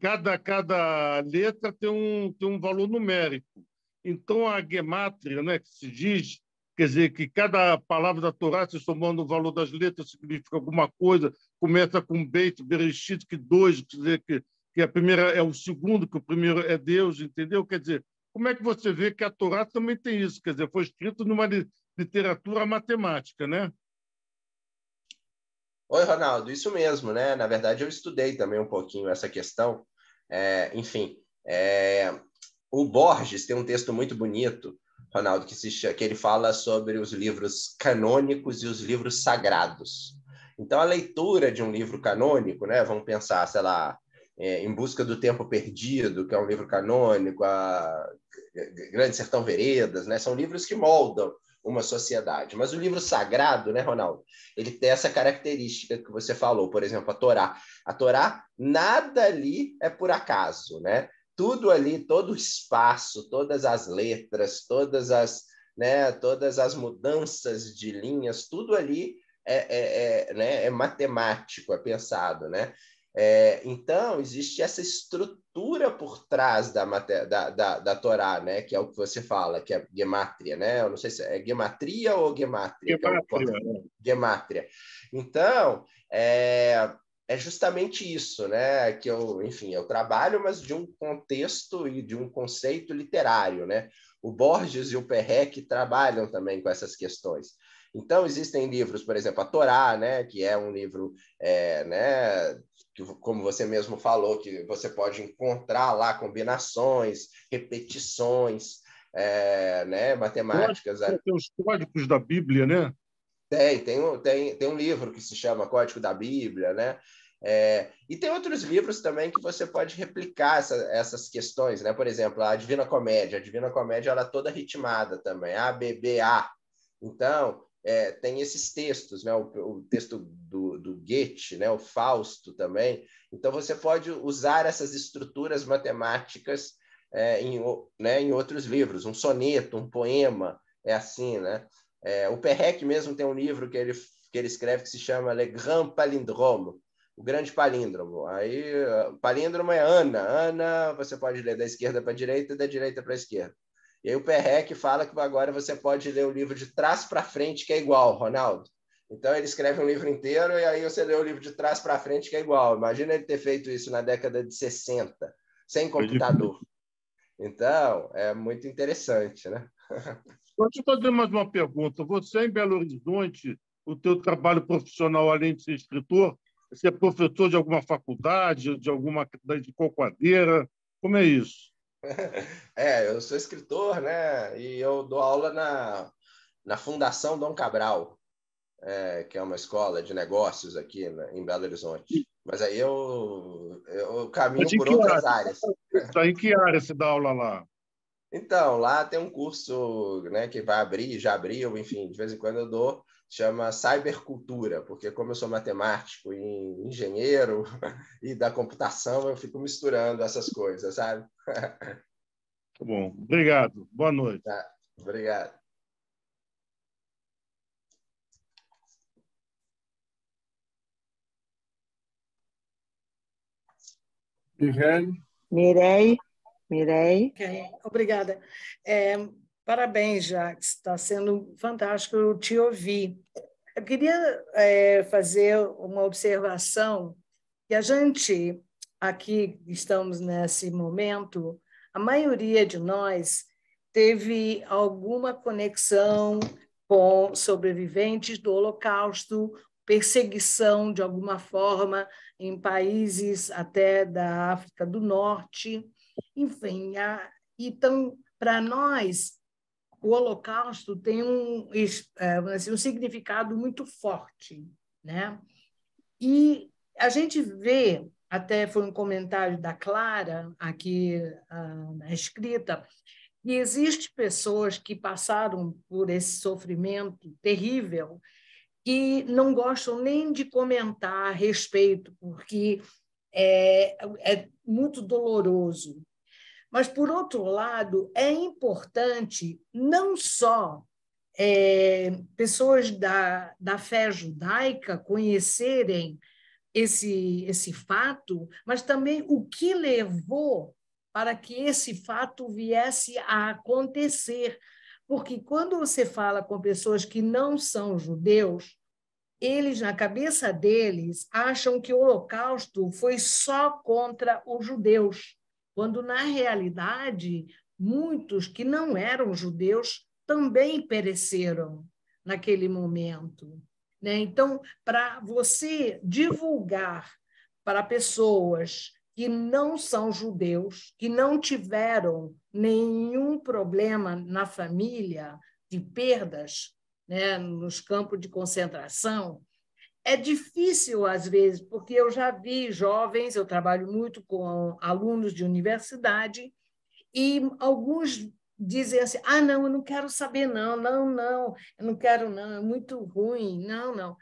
cada letra tem um valor numérico. Então, a gemátria, né, que se diz, quer dizer, que cada palavra da Torá, se somando o valor das letras, significa alguma coisa, começa com Beit, Bereshit, que 2, quer dizer, que a primeira é o segundo, que o primeiro é Deus, entendeu? Quer dizer, como é que você vê que a Torá também tem isso? Quer dizer, foi escrito numa literatura matemática, né? Oi, Ronaldo, isso mesmo, né? Na verdade, eu estudei também um pouquinho essa questão. Enfim, o Borges tem um texto muito bonito, Ronaldo, que ele fala sobre os livros canônicos e os livros sagrados. Então, a leitura de um livro canônico, né? Vamos pensar, sei lá, Em Busca do Tempo Perdido, que é um livro canônico, a Grande Sertão Veredas, né? São livros que moldam uma sociedade. Mas o livro sagrado, né, Ronaldo? Ele tem essa característica que você falou, por exemplo, a Torá. A Torá, nada ali é por acaso, né? Tudo ali, todo o espaço, todas as letras, todas as mudanças de linhas, tudo ali é matemático, é pensado, né? Então, existe essa estrutura por trás da Torá, né? Que é o que você fala, que é gemátria, né? Eu não sei se é gematria ou gemátria. Gemátria. Então, é justamente isso, né? Que eu trabalho, mas de um contexto e de um conceito literário, né? O Borges e o Perrec trabalham também com essas questões. Então, existem livros, por exemplo, a Torá, né? Que é um livro, né? Que, como você mesmo falou, que você pode encontrar lá combinações, repetições, né? Matemáticas. Tem os códigos da Bíblia, né? Tem um livro que se chama Código da Bíblia, né? E tem outros livros também que você pode replicar essas questões, né? Por exemplo, a Divina Comédia. A Divina Comédia ela é toda ritmada também, A, B, B, A, Então, tem esses textos, né? O texto do Goethe, né? O Fausto também. Então, você pode usar essas estruturas matemáticas em outros livros. Um soneto, um poema, é assim, né? O Perrec mesmo tem um livro que ele escreve que se chama Le Grand Palindrome, o grande palíndromo. Aí, palíndromo é Ana. Ana, você pode ler da esquerda para a direita e da direita para a esquerda. E aí o Perrec fala que agora você pode ler o livro de trás para frente, que é igual, Ronaldo. Então, ele escreve um livro inteiro e aí você lê o livro de trás para frente, que é igual. Imagina ele ter feito isso na década de 60, sem computador. Então, é muito interessante, né? Vou te fazer mais uma pergunta. Você, em Belo Horizonte, o teu trabalho profissional, além de ser escritor, você é professor de alguma faculdade, de Cocoadeira? Como é isso? Eu sou escritor, né? E eu dou aula na Fundação Dom Cabral, que é uma escola de negócios aqui, né, em Belo Horizonte. Mas aí eu caminho por outras áreas. Em que área você dá aula lá? Então, lá tem um curso, né, que vai abrir, já abriu, enfim, de vez em quando eu dou, chama Cybercultura, porque como eu sou matemático e engenheiro e da computação, eu fico misturando essas coisas, sabe? Tá bom, obrigado. Boa noite. Tá. Obrigado. Mirei. Okay. Obrigada. Parabéns, Jacques. Está sendo fantástico te ouvir. Eu queria fazer uma observação que a gente, aqui estamos nesse momento, a maioria de nós teve alguma conexão com sobreviventes do Holocausto, perseguição de alguma forma em países até da África do Norte, enfim. Então, para nós, o Holocausto tem um significado muito forte, né? E a gente vê, até foi um comentário da Clara aqui na escrita, que existem pessoas que passaram por esse sofrimento terrível e não gostam nem de comentar a respeito, porque é muito doloroso. Mas, por outro lado, é importante não só pessoas da fé judaica conhecerem esse fato, mas também o que levou para que esse fato viesse a acontecer. Porque quando você fala com pessoas que não são judeus, eles, na cabeça deles, acham que o Holocausto foi só contra os judeus, quando, na realidade, muitos que não eram judeus também pereceram naquele momento. Então, para você divulgar para pessoas que não são judeus, que não tiveram nenhum problema na família de perdas, nos campos de concentração, é difícil, às vezes, porque eu já vi jovens, eu trabalho muito com alunos de universidade, e alguns dizem assim, não, eu não quero saber, não, eu não quero, não, é muito ruim, não.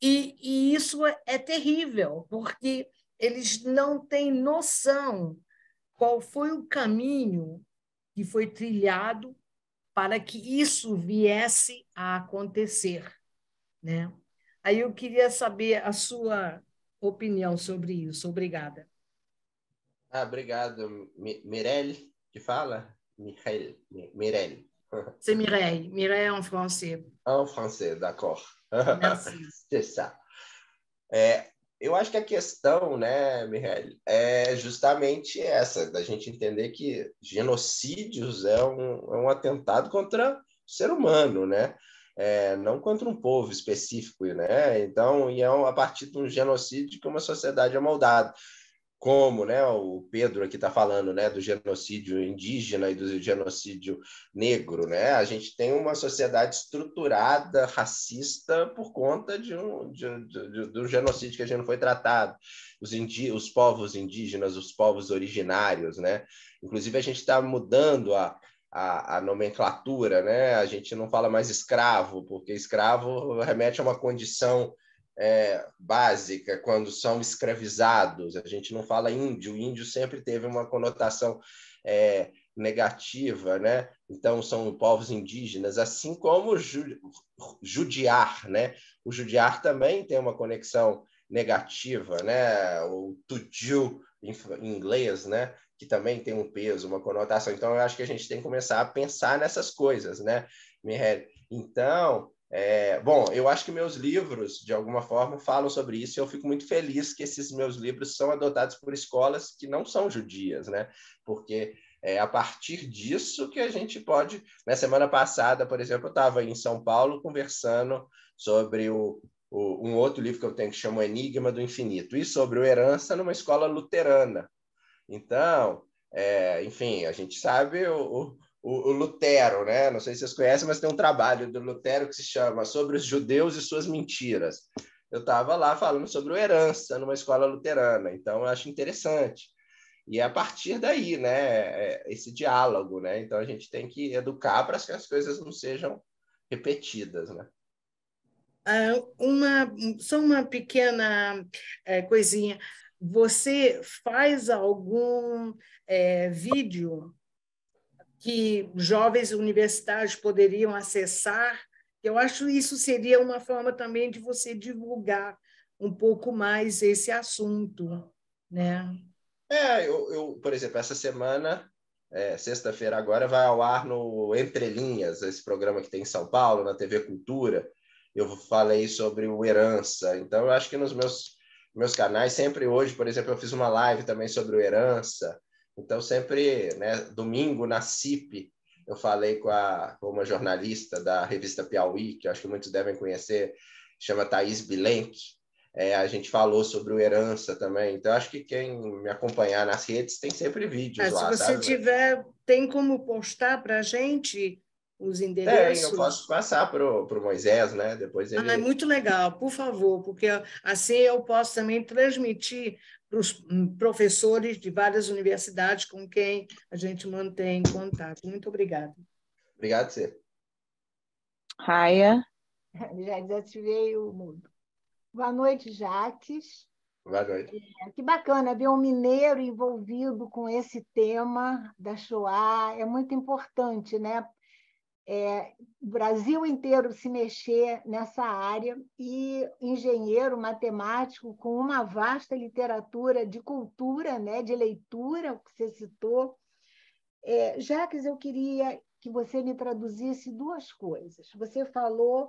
E isso é terrível, porque eles não têm noção qual foi o caminho que foi trilhado para que isso viesse a acontecer, né? Aí eu queria saber a sua opinião sobre isso. Obrigada. Obrigado. Mirelle, que fala? Mirelle. C'est Mireille. Mireille en français. En français, d'accord. Merci. C'est ça. Eu acho que a questão, né, Mireille, é justamente essa, da gente entender que genocídios é um atentado contra o ser humano, né? Não contra um povo específico, né? Então, e é a partir de um genocídio que uma sociedade é moldada. Como, né, o Pedro aqui está falando, né, do genocídio indígena e do genocídio negro, né? A gente tem uma sociedade estruturada, racista, por conta do genocídio que a gente não foi tratado. Os povos indígenas, os povos originários, né? Inclusive, a gente está mudando a nomenclatura, né? A gente não fala mais escravo, porque escravo remete a uma condição básica, quando são escravizados. A gente não fala índio, o índio sempre teve uma conotação negativa, né? Então são povos indígenas, assim como judiar, né? O judiar também tem uma conexão negativa, né? O to do em inglês, né? Que também tem um peso, uma conotação. Então eu acho que a gente tem que começar a pensar nessas coisas, né, Mihaly? Então, bom, eu acho que meus livros, de alguma forma, falam sobre isso, e eu fico muito feliz que esses meus livros são adotados por escolas que não são judias, né? Porque é a partir disso que a gente pode... Na semana passada, por exemplo, eu estava em São Paulo conversando sobre um outro livro que eu tenho que chama Enigma do Infinito, e sobre o Herança numa escola luterana. Então, enfim, a gente sabe o Lutero, né? Não sei se vocês conhecem, mas tem um trabalho do Lutero que se chama Sobre os Judeus e Suas Mentiras. Eu estava lá falando sobre o Herança numa escola luterana, então eu acho interessante. E é a partir daí, né, esse diálogo, né? Então a gente tem que educar para que as coisas não sejam repetidas, né? Só uma pequena coisinha. Você faz algum vídeo que jovens universitários poderiam acessar? Eu acho que isso seria uma forma também de você divulgar um pouco mais esse assunto, né? Por exemplo, essa semana, sexta-feira agora, vai ao ar no Entre Linhas, esse programa que tem em São Paulo, na TV Cultura. Eu falei sobre o Herança. Então, eu acho que nos meus canais, sempre hoje, por exemplo, eu fiz uma live também sobre o Herança. Então, sempre, né, domingo, na CIP, eu falei com uma jornalista da revista Piauí, que eu acho que muitos devem conhecer, chama Thaís Bilenque. A gente falou sobre o Herança também. Então, acho que quem me acompanhar nas redes tem sempre vídeos lá, se você sabe? tiver, tem como postar para a gente os endereços? Eu posso passar para o Moisés, né? Depois ele... É muito legal, por favor, porque assim eu posso também transmitir para os professores de várias universidades com quem a gente mantém contato. Muito obrigada. Obrigado, você. Raia. Já desativei o mudo. Boa noite, Jaques. Boa noite. Que bacana ver um mineiro envolvido com esse tema da Shoah. É muito importante, né? O Brasil inteiro se mexer nessa área, e engenheiro, matemático, com uma vasta literatura de cultura, né? De leitura, o que você citou. Jaques, eu queria que você me traduzisse duas coisas. Você falou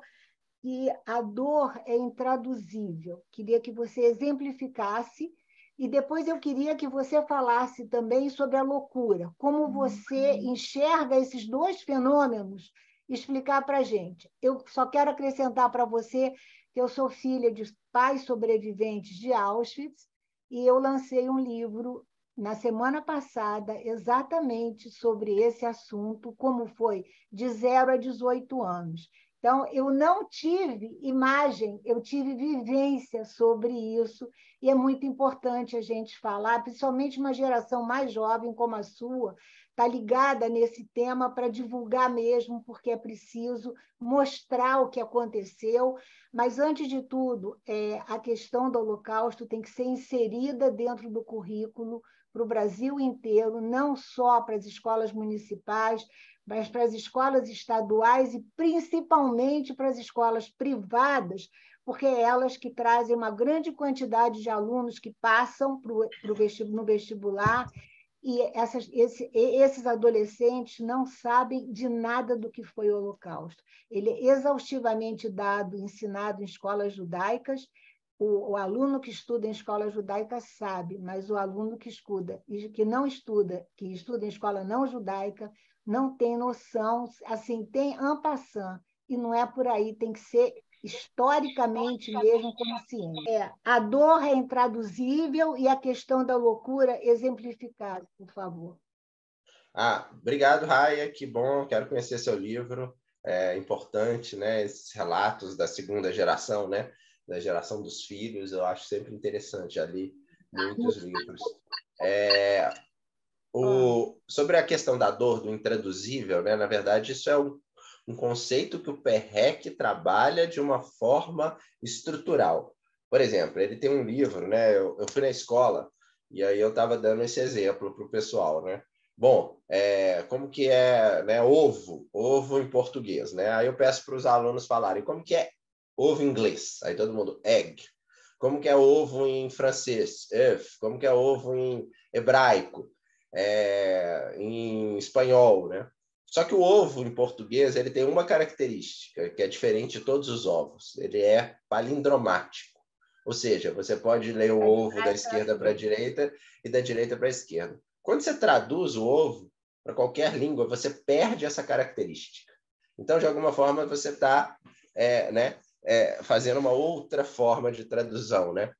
que a dor é intraduzível. Queria que você exemplificasse, e depois eu queria que você falasse também sobre a loucura, como você enxerga esses dois fenômenos, explicar para a gente. Eu só quero acrescentar para você que eu sou filha de pais sobreviventes de Auschwitz, e eu lancei um livro na semana passada exatamente sobre esse assunto, como foi de 0 a 18 anos. Então, eu não tive imagem, eu tive vivência sobre isso, e é muito importante a gente falar, principalmente uma geração mais jovem como a sua, está ligada nesse tema para divulgar mesmo, porque é preciso mostrar o que aconteceu. Mas, antes de tudo, a questão do Holocausto tem que ser inserida dentro do currículo para o Brasil inteiro, não só para as escolas municipais, mas para as escolas estaduais e principalmente para as escolas privadas, porque é elas que trazem uma grande quantidade de alunos que passam no vestibular, e esses adolescentes não sabem de nada do que foi o Holocausto. Ele é exaustivamente ensinado em escolas judaicas. O aluno que estuda em escola judaica sabe, mas o aluno que estuda em escola não judaica, não tem noção, assim, tem en passant, e não é por aí, tem que ser historicamente mesmo como ciência. A dor é intraduzível, e a questão da loucura exemplificada, por favor. Obrigado, Raia, que bom, quero conhecer seu livro, é importante, né, esses relatos da segunda geração, né, da geração dos filhos, eu acho sempre interessante, já li muitos livros. Sobre a questão da dor, do intraduzível, né? Na verdade, isso é um conceito que o Perrec trabalha de uma forma estrutural. Por exemplo, ele tem um livro, né? Eu fui na escola e aí eu estava dando esse exemplo para o pessoal, né? Bom, como que é, né, ovo em português, né? Aí eu peço para os alunos falarem como que é ovo em inglês. Aí todo mundo, egg. Como que é ovo em francês? Œuf. Como que é ovo em hebraico? Em espanhol, né? Só que o ovo em português ele tem uma característica que é diferente de todos os ovos. Ele é palindromático. Ou seja, você pode ler o ovo da esquerda para a direita e da direita para a esquerda. Quando você traduz o ovo para qualquer língua, você perde essa característica. Então, de alguma forma, você está fazendo uma outra forma de tradução, né?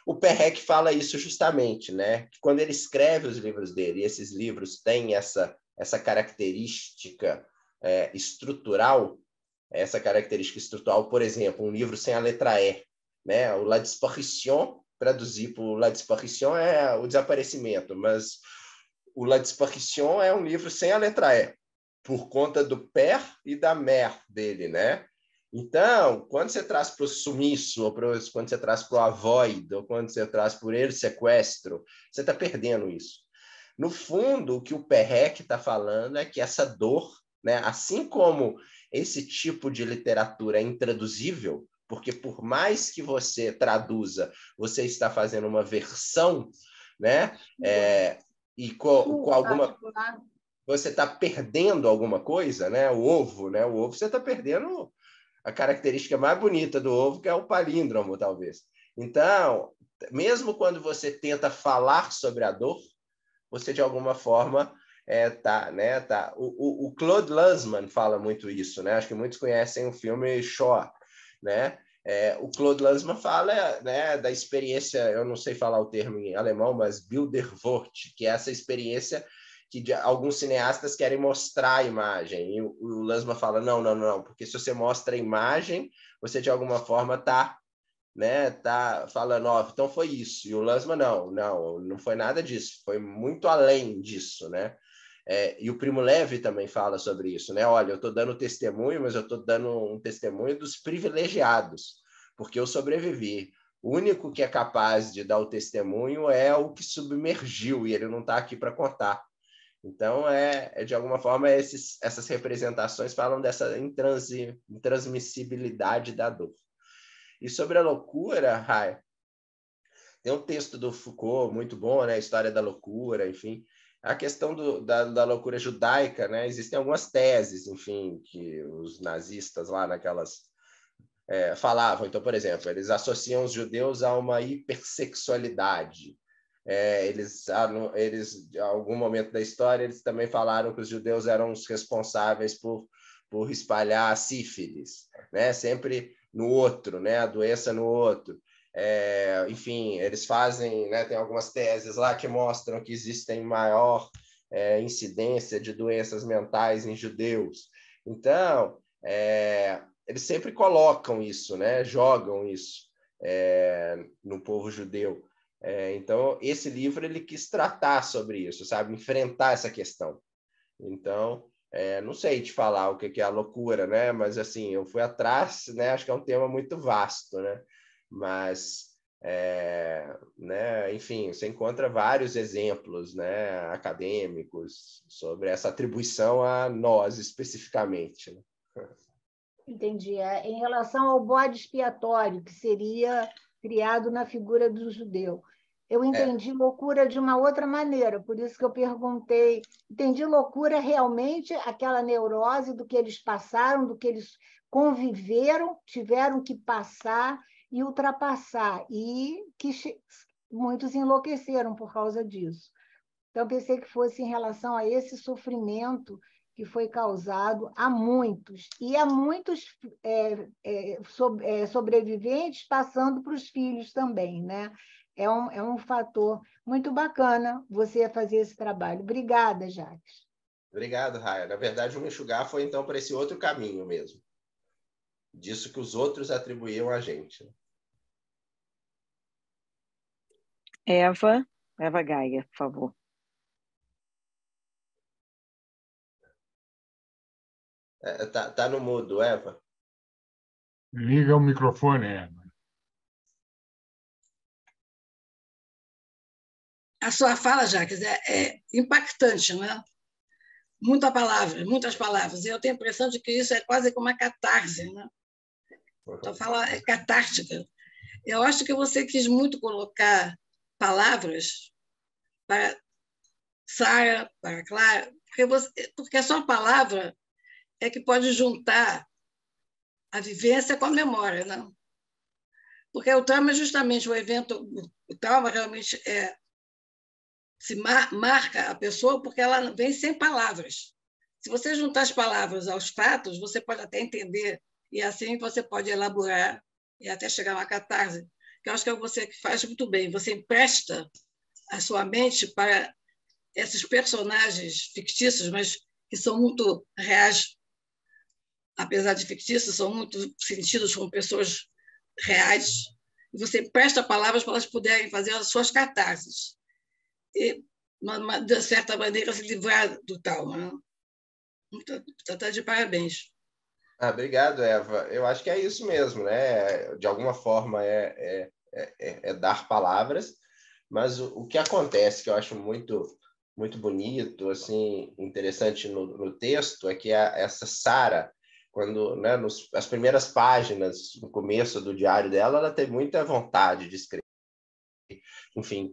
O Perrec fala isso justamente, né? Que quando ele escreve os livros dele, e esses livros têm essa característica estrutural, por exemplo, um livro sem a letra E, né? O La Disparition, traduzir por La Disparition é o desaparecimento, mas o La Disparition é um livro sem a letra E, por conta do père e da mère dele, né? Então, quando você traz para o sumiço, ou quando você traz para o avoid, ou quando você traz por ele sequestro, você está perdendo isso. No fundo, o que o Perrec está falando é que essa dor, né, assim como esse tipo de literatura é intraduzível, porque por mais que você traduza, você está fazendo uma versão, né? E com alguma... Você está perdendo alguma coisa, né? O ovo, né? O ovo você está perdendo a característica mais bonita do ovo, que é o palíndromo, talvez. Então, mesmo quando você tenta falar sobre a dor, você, de alguma forma, tá. O Claude Lanzmann fala muito isso, né? Acho que muitos conhecem o filme Shoah, né? O Claude Lanzmann fala, né, da experiência, eu não sei falar o termo em alemão, mas Bilderwort, que é essa experiência que alguns cineastas querem mostrar a imagem. E o Lanzmann fala, não, porque se você mostra a imagem, você, de alguma forma, tá falando, então foi isso. E o Lanzmann, não foi nada disso, foi muito além disso, né? E o Primo Levi também fala sobre isso, né? Olha, eu estou dando testemunho, mas eu estou dando um testemunho dos privilegiados, porque eu sobrevivi. O único que é capaz de dar o testemunho é o que submergiu, e ele não está aqui para contar. Então, de alguma forma, essas representações falam dessa intransmissibilidade da dor. E sobre a loucura, Rai, tem um texto do Foucault muito bom, né? A história da loucura, enfim. A questão da loucura judaica, né? Existem algumas teses, enfim, que os nazistas lá naquelas falavam. Então, por exemplo, eles associam os judeus a uma hipersexualidade. Eles, em algum momento da história, eles também falaram que os judeus eram os responsáveis por espalhar a sífilis, né? Sempre no outro, né? A doença no outro. Enfim, eles fazem, né? Tem algumas teses lá que mostram que existem maior incidência de doenças mentais em judeus. Então, eles sempre colocam isso, né? Jogam isso no povo judeu. Então, esse livro ele quis tratar sobre isso, sabe? Enfrentar essa questão. Então, não sei te falar o que é a loucura, né? Mas, assim, eu fui atrás, né? Acho que é um tema muito vasto, né? Mas, né? Enfim, você encontra vários exemplos, né? Acadêmicos sobre essa atribuição a nós, especificamente, né? Entendi. Em relação ao bode expiatório, que seria criado na figura do judeu. Eu entendi loucura de uma outra maneira, por isso que eu perguntei. Entendi loucura realmente aquela neurose do que eles passaram, do que eles conviveram, tiveram que passar e ultrapassar, e que muitos enlouqueceram por causa disso. Então, pensei que fosse em relação a esse sofrimento que foi causado a muitos, e a muitos sobreviventes passando para os filhos também, né? É um fator muito bacana você fazer esse trabalho. Obrigada, Jacques. Obrigado, Raia. Na verdade, o me enxugar foi, então, para esse outro caminho mesmo. Disso que os outros atribuíam a gente. Eva Gaia, por favor. Tá no mudo, Eva. Liga o microfone, Eva. A sua fala, Jacques, é impactante, não é? Muitas palavras. E eu tenho a impressão de que isso é quase como uma catarse, né? Então, fala é catártica. Eu acho que você quis muito colocar palavras para Sara, para Clara, porque a sua palavra é que pode juntar a vivência com a memória, não? Porque o trauma é justamente o evento, o trauma realmente se marca a pessoa porque ela vem sem palavras. Se você juntar as palavras aos fatos, você pode até entender, e assim você pode elaborar e até chegar a uma catarse, que eu acho que é você que faz muito bem. Você empresta a sua mente para esses personagens fictícios, mas que são muito reais, apesar de fictícios, são muito sentidos como pessoas reais. E você empresta palavras para elas poderem fazer as suas catarses. E, de certa maneira, se livrar do trauma. Está de parabéns. Obrigado, Eva. Eu acho que é isso mesmo, né? De alguma forma é dar palavras, mas o que acontece, que eu acho muito bonito, assim, interessante no texto, é que essa Sara, quando, né, as primeiras páginas, no começo do diário dela, ela tem muita vontade de escrever, enfim,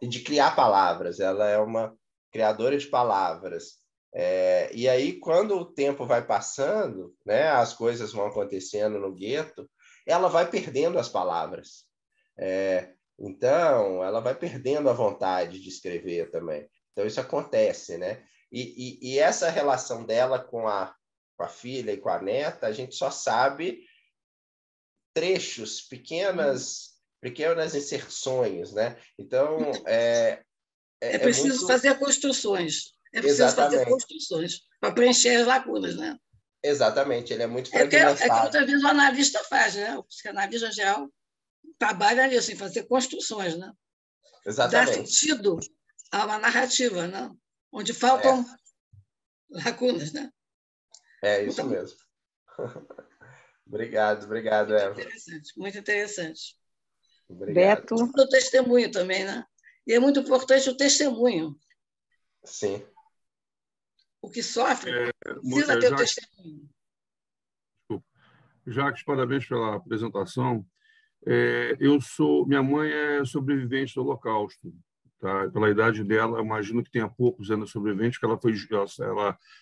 de criar palavras. Ela é uma criadora de palavras. E aí, quando o tempo vai passando, né, as coisas vão acontecendo no gueto, ela vai perdendo as palavras. Então, ela vai perdendo a vontade de escrever também. Então, isso acontece, né? E essa relação dela com a filha e com a neta, a gente só sabe trechos, pequenas inserções, né? Então, é preciso muito... fazer construções. É preciso Exatamente. fazer construções para preencher as lacunas, né? Exatamente, ele é muito fragmentado. fragmentado. É que muitas vezes o analista faz, né? O psicanalista, em geral, trabalha nisso, em fazer construções, né? Exatamente. Dá sentido a uma narrativa, né? Onde faltam lacunas, né? É isso mesmo. Obrigado, Eva. Muito interessante. Obrigado. Beto. O testemunho também, né? E é muito importante o testemunho. Sim. O que sofre precisa ter o testemunho. Jacques, parabéns pela apresentação. Minha mãe é sobrevivente do Holocausto. Tá? Pela idade dela, imagino que tenha poucos anos sobreviventes, porque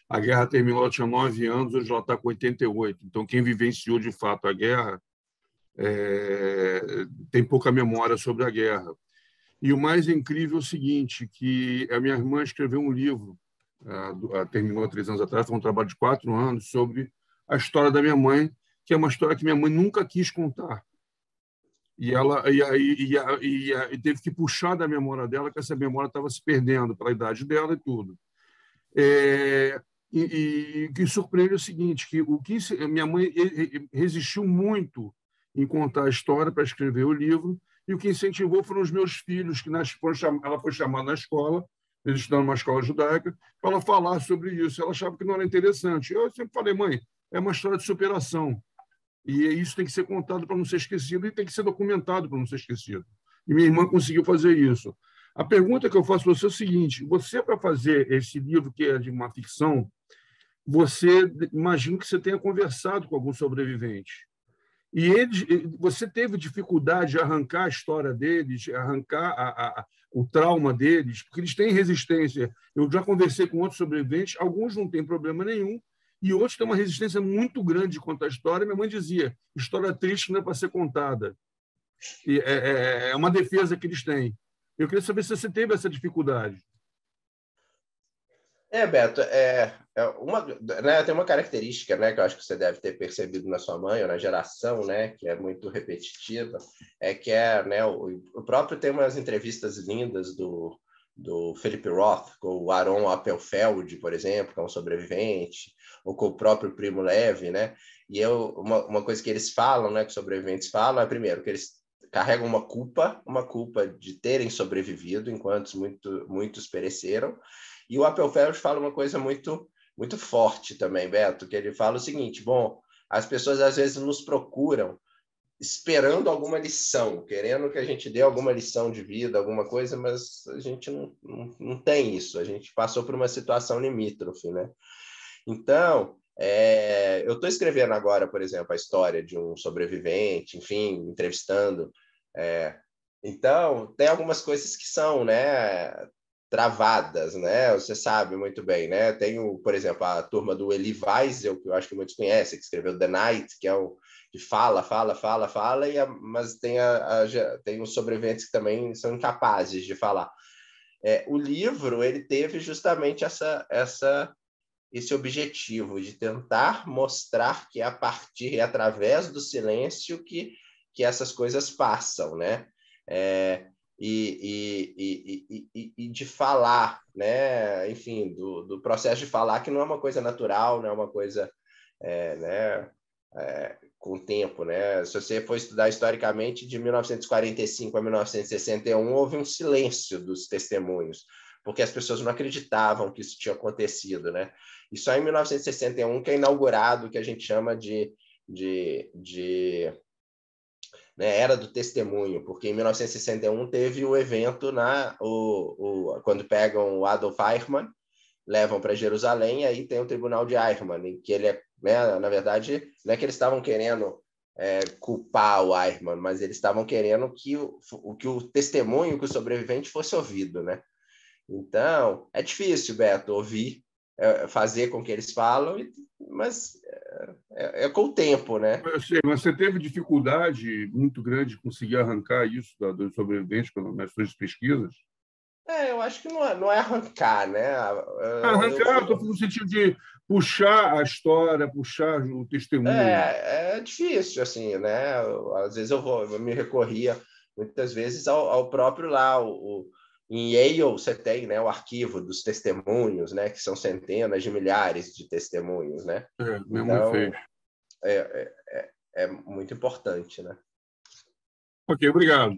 a guerra terminou, ela tinha 9 anos, hoje ela está com 88. Então, quem vivenciou de fato a guerra tem pouca memória sobre a guerra. E o mais incrível é o seguinte, que a minha irmã escreveu um livro, terminou há 3 anos atrás, foi um trabalho de 4 anos, sobre a história da minha mãe, que é uma história que minha mãe nunca quis contar. E ela e teve que puxar da memória dela, que essa memória estava se perdendo pela idade dela e tudo. E o que surpreende é o seguinte, que minha mãe resistiu muito em contar a história para escrever o livro, e o que incentivou foram os meus filhos, que ela foi chamada na escola, eles estudaram numa escola judaica, para ela falar sobre isso. Ela achava que não era interessante. Eu sempre falei, mãe, é uma história de superação. E isso tem que ser contado para não ser esquecido e tem que ser documentado para não ser esquecido. E minha irmã conseguiu fazer isso. A pergunta que eu faço para você é o seguinte: você, para fazer esse livro, que é de uma ficção, imagino que você tenha conversado com algum sobrevivente. E você teve dificuldade de arrancar a história deles, arrancar o trauma deles, porque eles têm resistência. Eu já conversei com outros sobreviventes, alguns não têm problema nenhum, e outros têm uma resistência muito grande de contar a história. Minha mãe dizia, história triste não é para ser contada. E é uma defesa que eles têm. Eu queria saber se você teve essa dificuldade. Beto, tem uma característica, né, que eu acho que você deve ter percebido na sua mãe ou na geração, né, que é muito repetitiva, né, o próprio tem umas entrevistas lindas do Philip Roth, com o Aaron Appelfeld, por exemplo, que é um sobrevivente, ou com o próprio Primo Levi, né? E uma coisa que eles falam, né, que os sobreviventes falam, é primeiro que eles carregam uma culpa de terem sobrevivido, enquanto muitos pereceram. E o Appelfeld fala uma coisa muito muito forte também, Beto, que ele fala o seguinte: bom, as pessoas às vezes nos procuram esperando alguma lição, querendo que a gente dê alguma lição de vida, alguma coisa, mas a gente não tem isso, a gente passou por uma situação limítrofe, né? Então, eu estou escrevendo agora, por exemplo, a história de um sobrevivente, enfim, entrevistando. Então, tem algumas coisas que são, né, travadas, né? Você sabe muito bem, né? Tem, por exemplo, a turma do Elie Wiesel, que eu acho que muitos conhecem, que escreveu The Night, que é o que fala, mas tem os sobreviventes que também são incapazes de falar. O livro, ele teve justamente esse objetivo de tentar mostrar que é a partir e através do silêncio que essas coisas passam, né? E de falar, né? Enfim, do processo de falar, que não é uma coisa natural, não é uma coisa, né? Com o tempo, né? Se você for estudar historicamente, de 1945 a 1961, houve um silêncio dos testemunhos, porque as pessoas não acreditavam que isso tinha acontecido, né? E só em 1961 que é inaugurado o que a gente chama de né, Era do Testemunho, porque em 1961 teve o evento quando pegam o Adolf Eichmann, levam para Jerusalém, e aí tem o Tribunal de Eichmann, em que ele né, na verdade, não é que eles estavam querendo culpar o Eichmann, mas eles estavam querendo que o testemunho, que o sobrevivente fosse ouvido, né? Então, é difícil, Beto, ouvir, fazer com que eles falam, mas com o tempo, né? Eu sei, mas você teve dificuldade muito grande de conseguir arrancar isso dos sobreviventes nas suas pesquisas? Eu acho que não é arrancar, né? Arrancar, estou falando no sentido de puxar a história, puxar o testemunho. É difícil, assim, né? Às vezes eu me recorria, muitas vezes, ao próprio lá. Em Yale, você tem, né, o arquivo dos testemunhos, né? Que são centenas de milhares de testemunhos, né? Minha mãe fez. É muito importante, né? Ok, obrigado.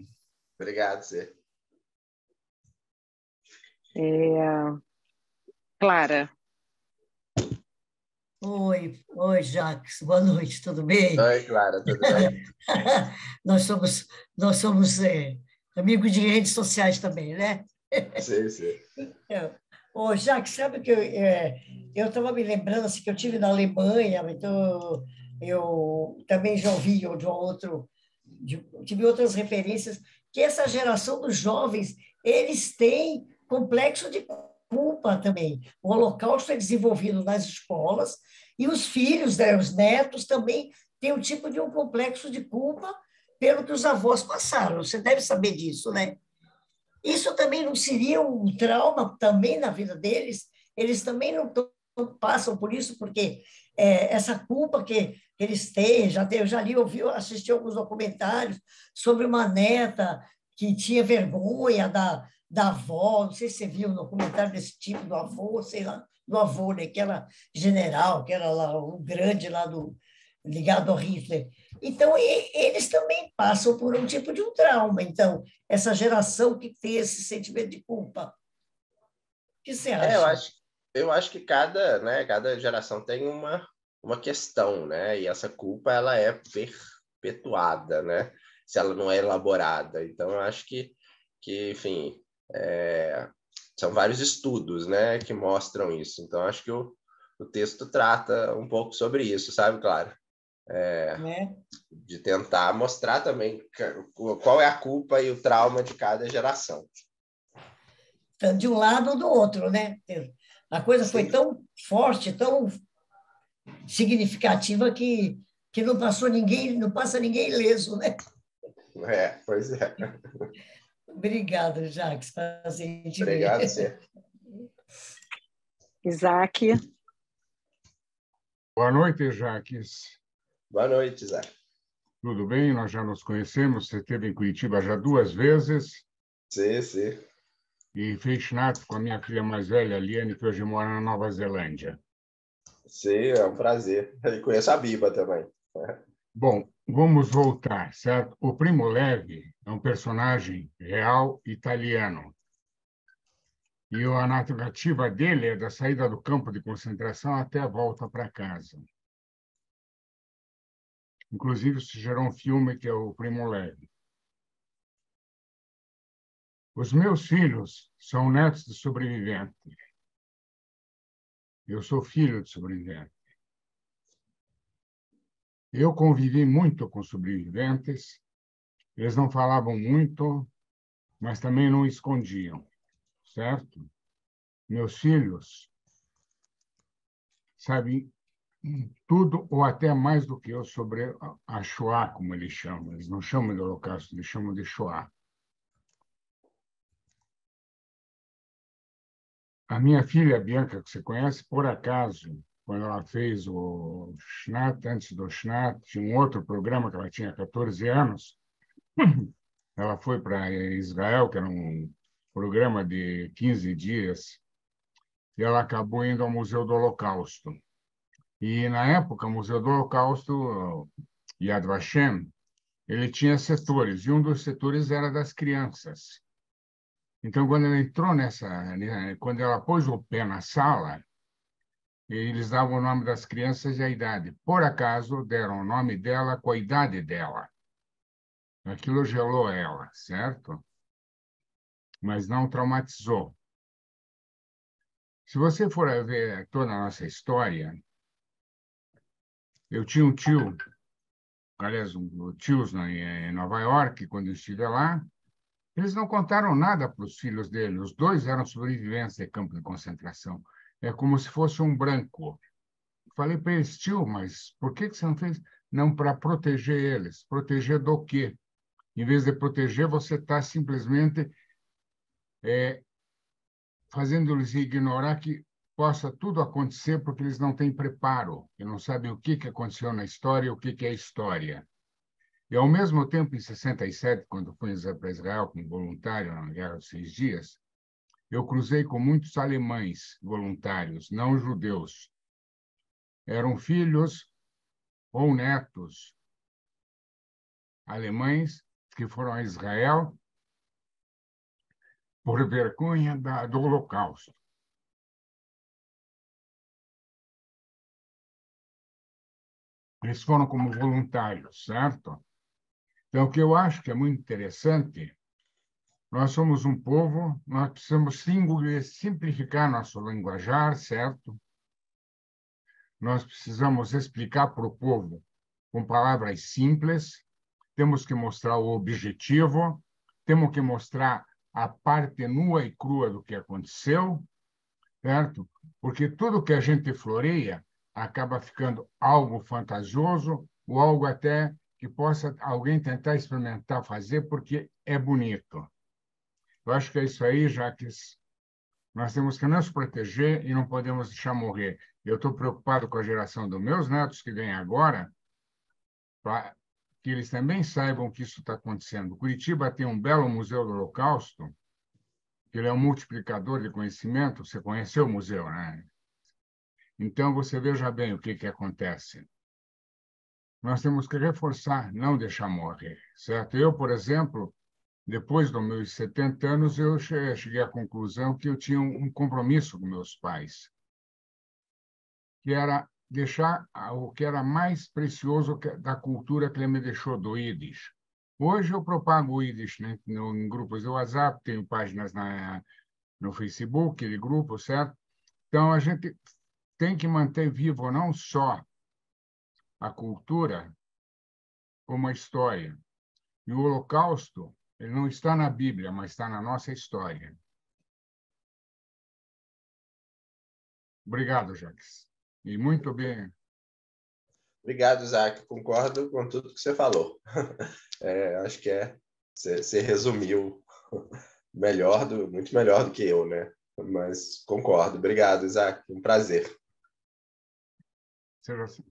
Obrigado, Zé. Clara. Oi, Jacques, boa noite, tudo bem? Oi, Clara, tudo bem? Nós somos amigos de redes sociais também, né? Sim, sim. Jacques, sabe que eu estava me lembrando assim, que eu tive na Alemanha, então eu também já ouvi tive outras referências, que essa geração dos jovens, eles têm complexo de culpa também. O Holocausto é desenvolvido nas escolas e os filhos, né, os netos também têm um tipo de um complexo de culpa pelo que os avós passaram. Você deve saber disso, né? Isso também não seria um trauma também na vida deles? Eles também não passam por isso, porque essa culpa que eles têm, eu já li, assisti alguns documentários sobre uma neta que tinha vergonha da avó, não sei se você viu um documentário desse tipo, do avô, sei lá, do avô, né, que era general, que era lá o grande lá ligado ao Hitler. Então, eles também passam por um tipo de um trauma. Então, essa geração que tem esse sentimento de culpa. O que você acha? Eu acho que cada geração tem uma questão, né? E essa culpa ela é perpetuada, né? Se ela não é elaborada. Então, eu acho que enfim, são vários estudos, né, que mostram isso. Então, acho que o texto trata um pouco sobre isso, sabe, Clara? De tentar mostrar também qual é a culpa e o trauma de cada geração. De um lado ou do outro, né? A coisa foi tão forte, tão significativa que não passa ninguém ileso, né? Pois é. Obrigada, Jacques. Obrigado, Cê. Isaac. Boa noite, Jacques. Boa noite, Isaac. Tudo bem? Nós já nos conhecemos. Você esteve em Curitiba já 2 vezes. Sim, sim. E fez neto com a minha filha mais velha, Liane, que hoje mora na Nova Zelândia. Sim, é um prazer. Eu conheço a Biba também. Bom, vamos voltar, certo? O Primo Levi é um personagem real italiano. E a narrativa dele é da saída do campo de concentração até a volta para casa. Inclusive, se gerou um filme que é o Primo Levi. Os meus filhos são netos de sobrevivente. Eu sou filho de sobrevivente. Eu convivi muito com sobreviventes. Eles não falavam muito, mas também não escondiam, certo? Meus filhos sabem tudo ou até mais do que eu sobre a Shoah, como eles chamam. Eles não chamam de Holocausto, eles chamam de Shoah. A minha filha, Bianca, que você conhece, por acaso, quando ela fez o Shnat, antes do Shnat, tinha um outro programa que ela tinha 14 anos, ela foi para Israel, que era um programa de 15 dias, e ela acabou indo ao Museu do Holocausto. E, na época, o Museu do Holocausto, Yad Vashem, ele tinha setores, e um dos setores era das crianças. Então, quando ela entrou quando ela pôs o pé na sala, eles davam o nome das crianças e a idade. Por acaso, deram o nome dela com a idade dela. Aquilo gelou ela, certo? Mas não traumatizou. Se você for ver toda a nossa história, eu tinha um tio, aliás, tios em Nova York, quando eu estive lá, eles não contaram nada para os filhos dele. Os dois eram sobreviventes de campo de concentração. É como se fosse um branco. Falei para eles, tio, mas por que você não fez? Não, para proteger eles. Proteger do quê? Em vez de proteger, você está simplesmente fazendo eles ignorar que possa tudo acontecer porque eles não têm preparo, e não sabem o que aconteceu na história e o que é história. E, ao mesmo tempo, em 67, quando fui para Israel como voluntário na Guerra dos 6 Dias, eu cruzei com muitos alemães voluntários, não judeus. Eram filhos ou netos alemães que foram a Israel por vergonha do Holocausto. Eles foram como voluntários, certo? Então, o que eu acho que é muito interessante, nós somos um povo, nós precisamos simplificar nosso linguajar, certo? Nós precisamos explicar para o povo com palavras simples, temos que mostrar o objetivo, temos que mostrar a parte nua e crua do que aconteceu, certo? Porque tudo que a gente floreia acaba ficando algo fantasioso ou algo até que possa alguém tentar experimentar fazer porque é bonito. Eu acho que é isso aí, Jacques. Nós temos que nos proteger e não podemos deixar morrer. Eu estou preocupado com a geração dos meus netos que vem agora, para que eles também saibam que isso está acontecendo. Curitiba tem um belo museu do Holocausto, que ele é um multiplicador de conhecimento. Você conheceu o museu, né? Então, você veja bem o que acontece. Nós temos que reforçar, não deixar morrer, certo? Eu, por exemplo, depois dos meus 70 anos, eu cheguei à conclusão que eu tinha um compromisso com meus pais, que era deixar o que era mais precioso da cultura que ele me deixou, do Yiddish. Hoje eu propago o Yiddish, né, em grupos do WhatsApp, tenho páginas no Facebook, de grupo, certo? Então, a gente tem que manter vivo não só a cultura, como a história. E o Holocausto, ele não está na Bíblia, mas está na nossa história. Obrigado, Jacques. E muito bem. Obrigado, Isaac. Concordo com tudo que você falou. Acho que você resumiu muito melhor do que eu, né? Mas concordo. Obrigado, Isaac. Um prazer. Seja assim.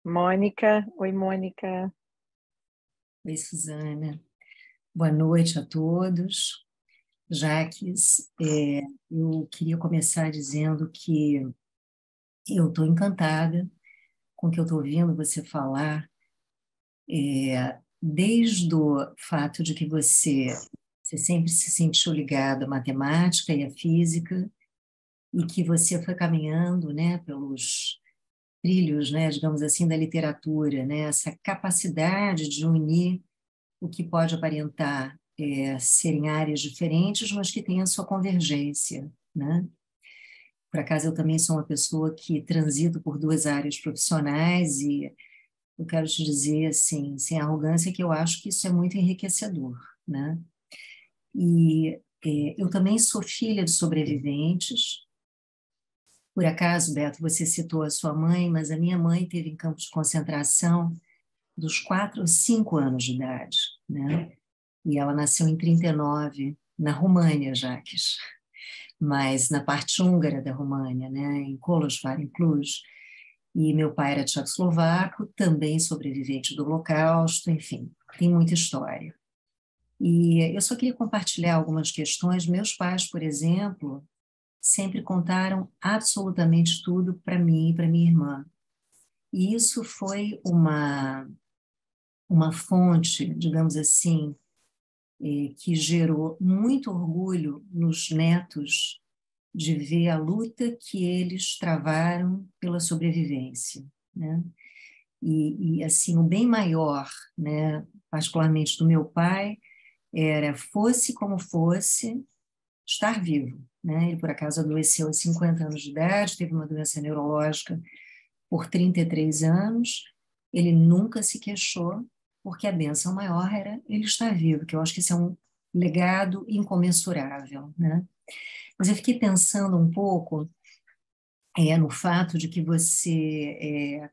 Mônica. Oi, Mônica. Oi, Suzana. Boa noite a todos. Jacques, eu queria começar dizendo que eu estou encantada com o que eu estou ouvindo você falar, desde o fato de que você Você sempre se sentiu ligado à matemática e à física, e que você foi caminhando, né, pelos trilhos, né, digamos assim, da literatura, né, essa capacidade de unir o que pode aparentar serem áreas diferentes, mas que tem a sua convergência, né? Por acaso, eu também sou uma pessoa que transito por duas áreas profissionais e eu quero te dizer, assim, sem arrogância, que eu acho que isso é muito enriquecedor, né? E eu também sou filha de sobreviventes. Por acaso, Beto, você citou a sua mãe, mas a minha mãe teve em campo de concentração dos 4 aos 5 anos de idade, né? E ela nasceu em 39, na România, Jaques, mas na parte húngara da România, né? Em Kolozsvár, em Cluj. E meu pai era tchecoslovaco, também sobrevivente do Holocausto, enfim, tem muita história. E eu só queria compartilhar algumas questões. Meus pais, por exemplo, sempre contaram absolutamente tudo para mim e para minha irmã. E isso foi uma fonte, digamos assim, que gerou muito orgulho nos netos de ver a luta que eles travaram pela sobrevivência, né? E assim, o bem maior, né, particularmente do meu pai, era, fosse como fosse, estar vivo, né? Ele, por acaso, adoeceu aos 50 anos de idade, teve uma doença neurológica por 33 anos, ele nunca se queixou, porque a bênção maior era ele estar vivo, que eu acho que isso é um legado incomensurável, né? Mas eu fiquei pensando um pouco no fato de que você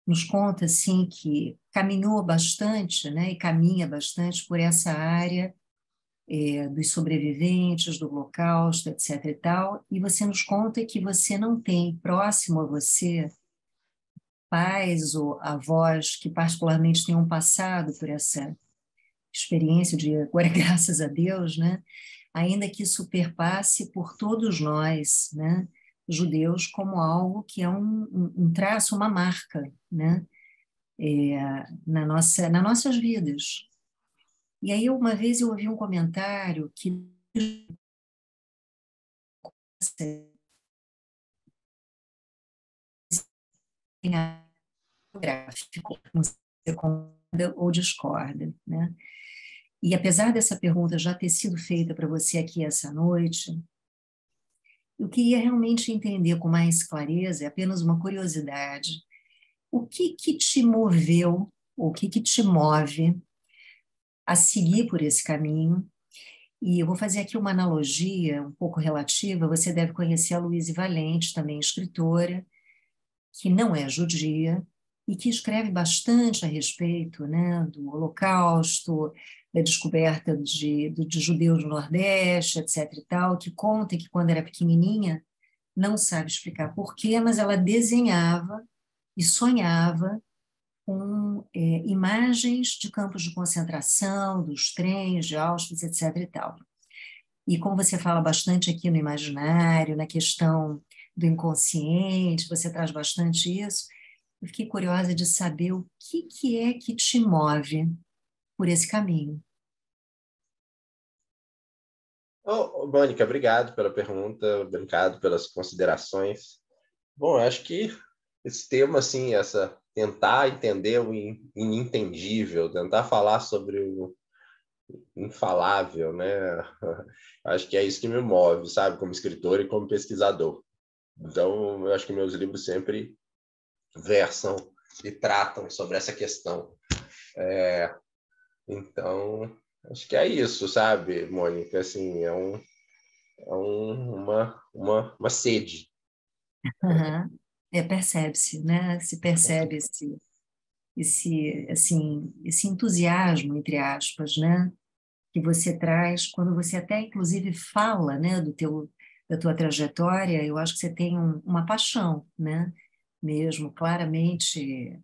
nos conta assim que caminhou bastante, né, e caminha bastante por essa área dos sobreviventes, do Holocausto, etc. e tal, e você nos conta que você não tem próximo a você pais ou avós que particularmente tenham passado por essa experiência de, agora graças a Deus, né, ainda que isso perpasse por todos nós, né, judeus, como algo que é um traço, uma marca, né, nas nossas vidas. E aí, uma vez eu ouvi um comentário que gráfico, você concorda ou discorda, né? E apesar dessa pergunta já ter sido feita para você aqui essa noite, eu queria realmente entender com mais clareza, é apenas uma curiosidade, o que te moveu, o que te move a seguir por esse caminho. E eu vou fazer aqui uma analogia um pouco relativa. Você deve conhecer a Louise Valente, também escritora, que não é judia e que escreve bastante a respeito, né, do Holocausto, da descoberta de judeus no Nordeste, etc. e tal, que conta que quando era pequenininha, não sabe explicar porquê, mas ela desenhava e sonhava com imagens de campos de concentração, dos trens, de Auschwitz, etc. e tal. E como você fala bastante aqui no imaginário, na questão do inconsciente, você traz bastante isso, eu fiquei curiosa de saber o que é que te move por esse caminho. Mônica, obrigado pela pergunta, obrigado pelas considerações. Bom, eu acho que esse tema, assim, tentar entender o inintendível, tentar falar sobre o infalável, né? Acho que é isso que me move, sabe, como escritor e como pesquisador. Então, eu acho que meus livros sempre versam e tratam sobre essa questão. Então, acho que é isso, sabe, Mônica? Assim, uma sede. Uhum. Percebe-se, né? Se percebe esse entusiasmo, entre aspas, né? Que você traz quando você até, inclusive, fala, né, da tua trajetória. Eu acho que você tem uma paixão, né? Mesmo claramente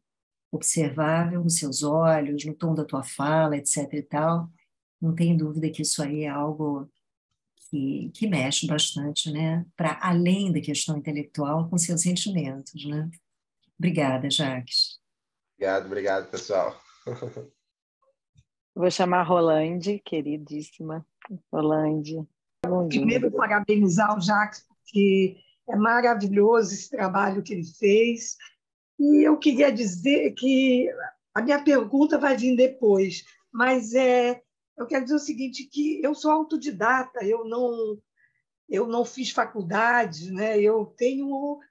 observável nos seus olhos, no tom da tua fala, etc. e tal. Não tem dúvida que isso aí é algo que mexe bastante, né? Para além da questão intelectual, com seus sentimentos, né? Obrigada, Jaques. Obrigado, pessoal. Vou chamar Rolande, queridíssima Rolande. Bom dia. Primeiro, parabenizar o Jacques, porque é maravilhoso esse trabalho que ele fez. E eu queria dizer que a minha pergunta vai vir depois, mas eu quero dizer o seguinte, que eu sou autodidata, eu não fiz faculdade, né? Eu tenho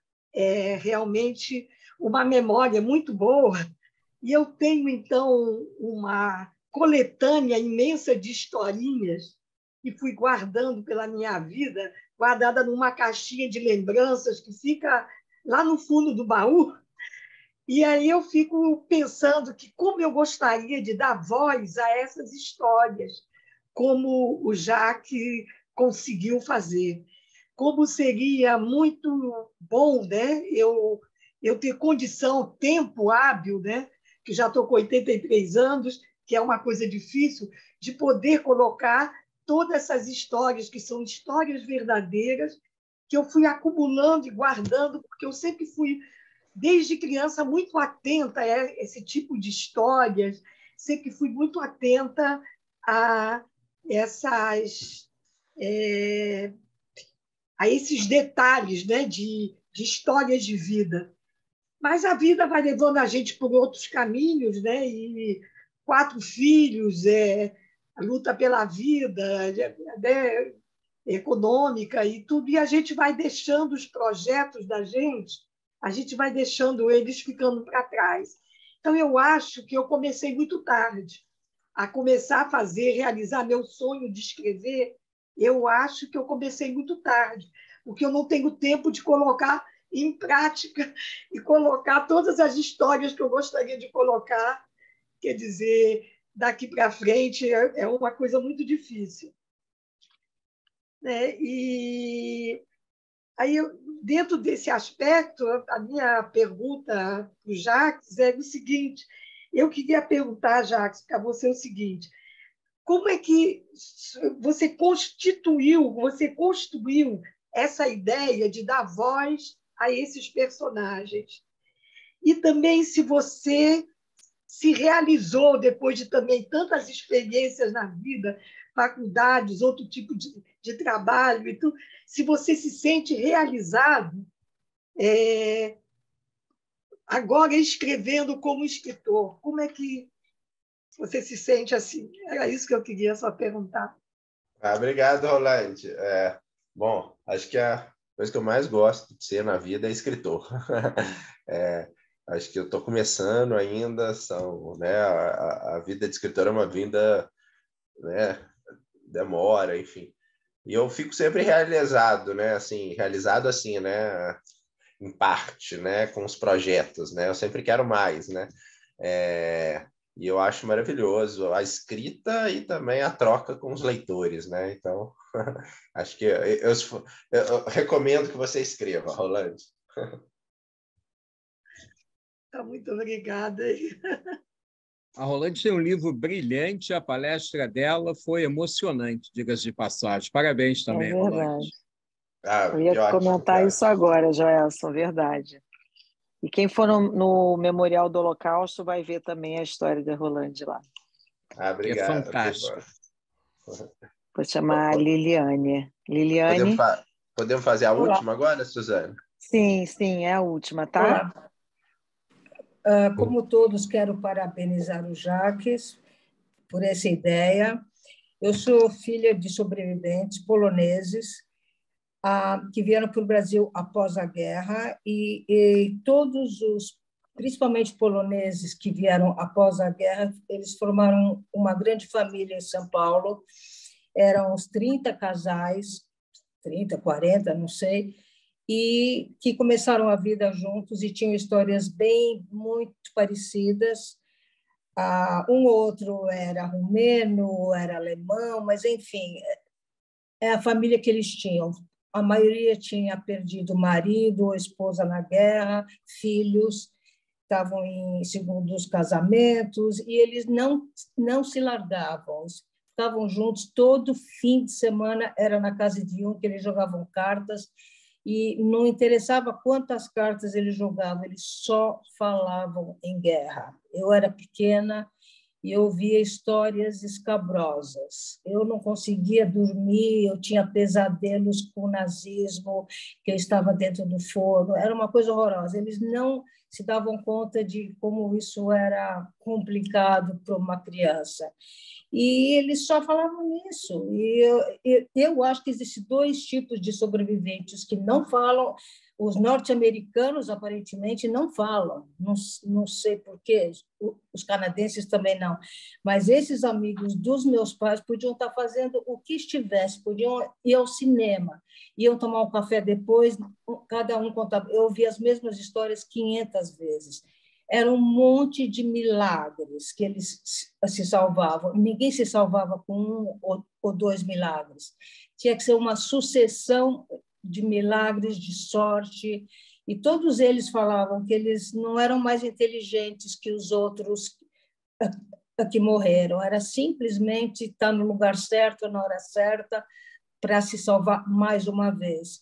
realmente uma memória muito boa, e eu tenho, então, uma coletânea imensa de historinhas que fui guardando pela minha vida, guardada numa caixinha de lembranças que fica lá no fundo do baú. E aí eu fico pensando que como eu gostaria de dar voz a essas histórias, como o Jacques conseguiu fazer. Como seria muito bom, né? eu ter condição, tempo hábil, né? Que já estou com 83 anos, que é uma coisa difícil, de poder colocar todas essas histórias, que são histórias verdadeiras, que eu fui acumulando e guardando, porque eu sempre fui, desde criança, muito atenta a esse tipo de histórias, sempre fui muito atenta a esses detalhes, né, de histórias de vida. Mas a vida vai levando a gente por outros caminhos, né? E 4 filhos, a luta pela vida, né? Econômica e tudo, e a gente vai deixando os projetos da gente, a gente vai deixando eles ficando para trás. Então, eu acho que eu comecei muito tarde a começar a fazer, realizar meu sonho de escrever. Eu acho que eu comecei muito tarde, porque eu não tenho tempo de colocar em prática e colocar todas as histórias que eu gostaria de colocar. Quer dizer, daqui para frente é uma coisa muito difícil, né? E aí, dentro desse aspecto, a minha pergunta para o Jacques é o seguinte: eu queria perguntar, Jacques, para você o seguinte: como é que você construiu essa ideia de dar voz a esses personagens? E também se você se realizou, depois de também tantas experiências na vida, faculdades, outro tipo de trabalho, e tudo, se você se sente realizado agora escrevendo como escritor. Como é que você se sente assim? Era isso que eu queria só perguntar. Obrigado, Rolande. Bom, acho que a coisa que eu mais gosto de ser na vida é escritor. Acho que eu estou começando ainda, né, a vida de escritor é uma vida, né, demora, enfim. E eu fico sempre realizado, né, assim, né, em parte, né, com os projetos, né, eu sempre quero mais, né, e eu acho maravilhoso a escrita e também a troca com os leitores, né, então acho que eu recomendo que você escreva, Rolande. Muito obrigada. A Rolande tem um livro brilhante, a palestra dela foi emocionante, diga-se de passagem. Parabéns também, Rolande. Eu ia comentar isso agora, Joelson, verdade. E quem for no Memorial do Holocausto vai ver também a história da Rolande lá. Obrigado. É fantástico. Vou chamar a Liliane. Liliane. Podemos fazer a última agora, Suzane? Sim, é a última, tá? Como todos, quero parabenizar o Jacques por essa ideia. Eu sou filha de sobreviventes poloneses que vieram para o Brasil após a guerra e todos os, principalmente poloneses que vieram após a guerra, eles formaram uma grande família em São Paulo. Eram uns 30 casais, 30, 40, não sei, e que começaram a vida juntos e tinham histórias muito parecidas. Um outro era romeno, era alemão, mas, enfim, é a família que eles tinham. A maioria tinha perdido marido ou esposa na guerra, filhos, estavam em segundos casamentos, e eles não se largavam. Estavam juntos todo fim de semana, era na casa de um que eles jogavam cartas, e não interessava quantas cartas eles jogavam, eles só falavam em guerra. Eu era pequena e eu via histórias escabrosas. Eu não conseguia dormir, eu tinha pesadelos com o nazismo, que eu estava dentro do forno, era uma coisa horrorosa. Eles não se davam conta de como isso era complicado para uma criança. E eles só falavam nisso. E eu acho que existem dois tipos de sobreviventes que não falam. Os norte-americanos, aparentemente, não falam. Não sei por quê. Os canadenses também não. Mas esses amigos dos meus pais podiam estar fazendo o que estivesse, podiam ir ao cinema, iam tomar um café depois, cada um contava. Eu ouvi as mesmas histórias 500 vezes. Era um monte de milagres que eles se salvavam. Ninguém se salvava com um ou dois milagres. Tinha que ser uma sucessão de milagres, de sorte, e todos eles falavam que eles não eram mais inteligentes que os outros que morreram, era simplesmente estar no lugar certo, na hora certa, para se salvar mais uma vez.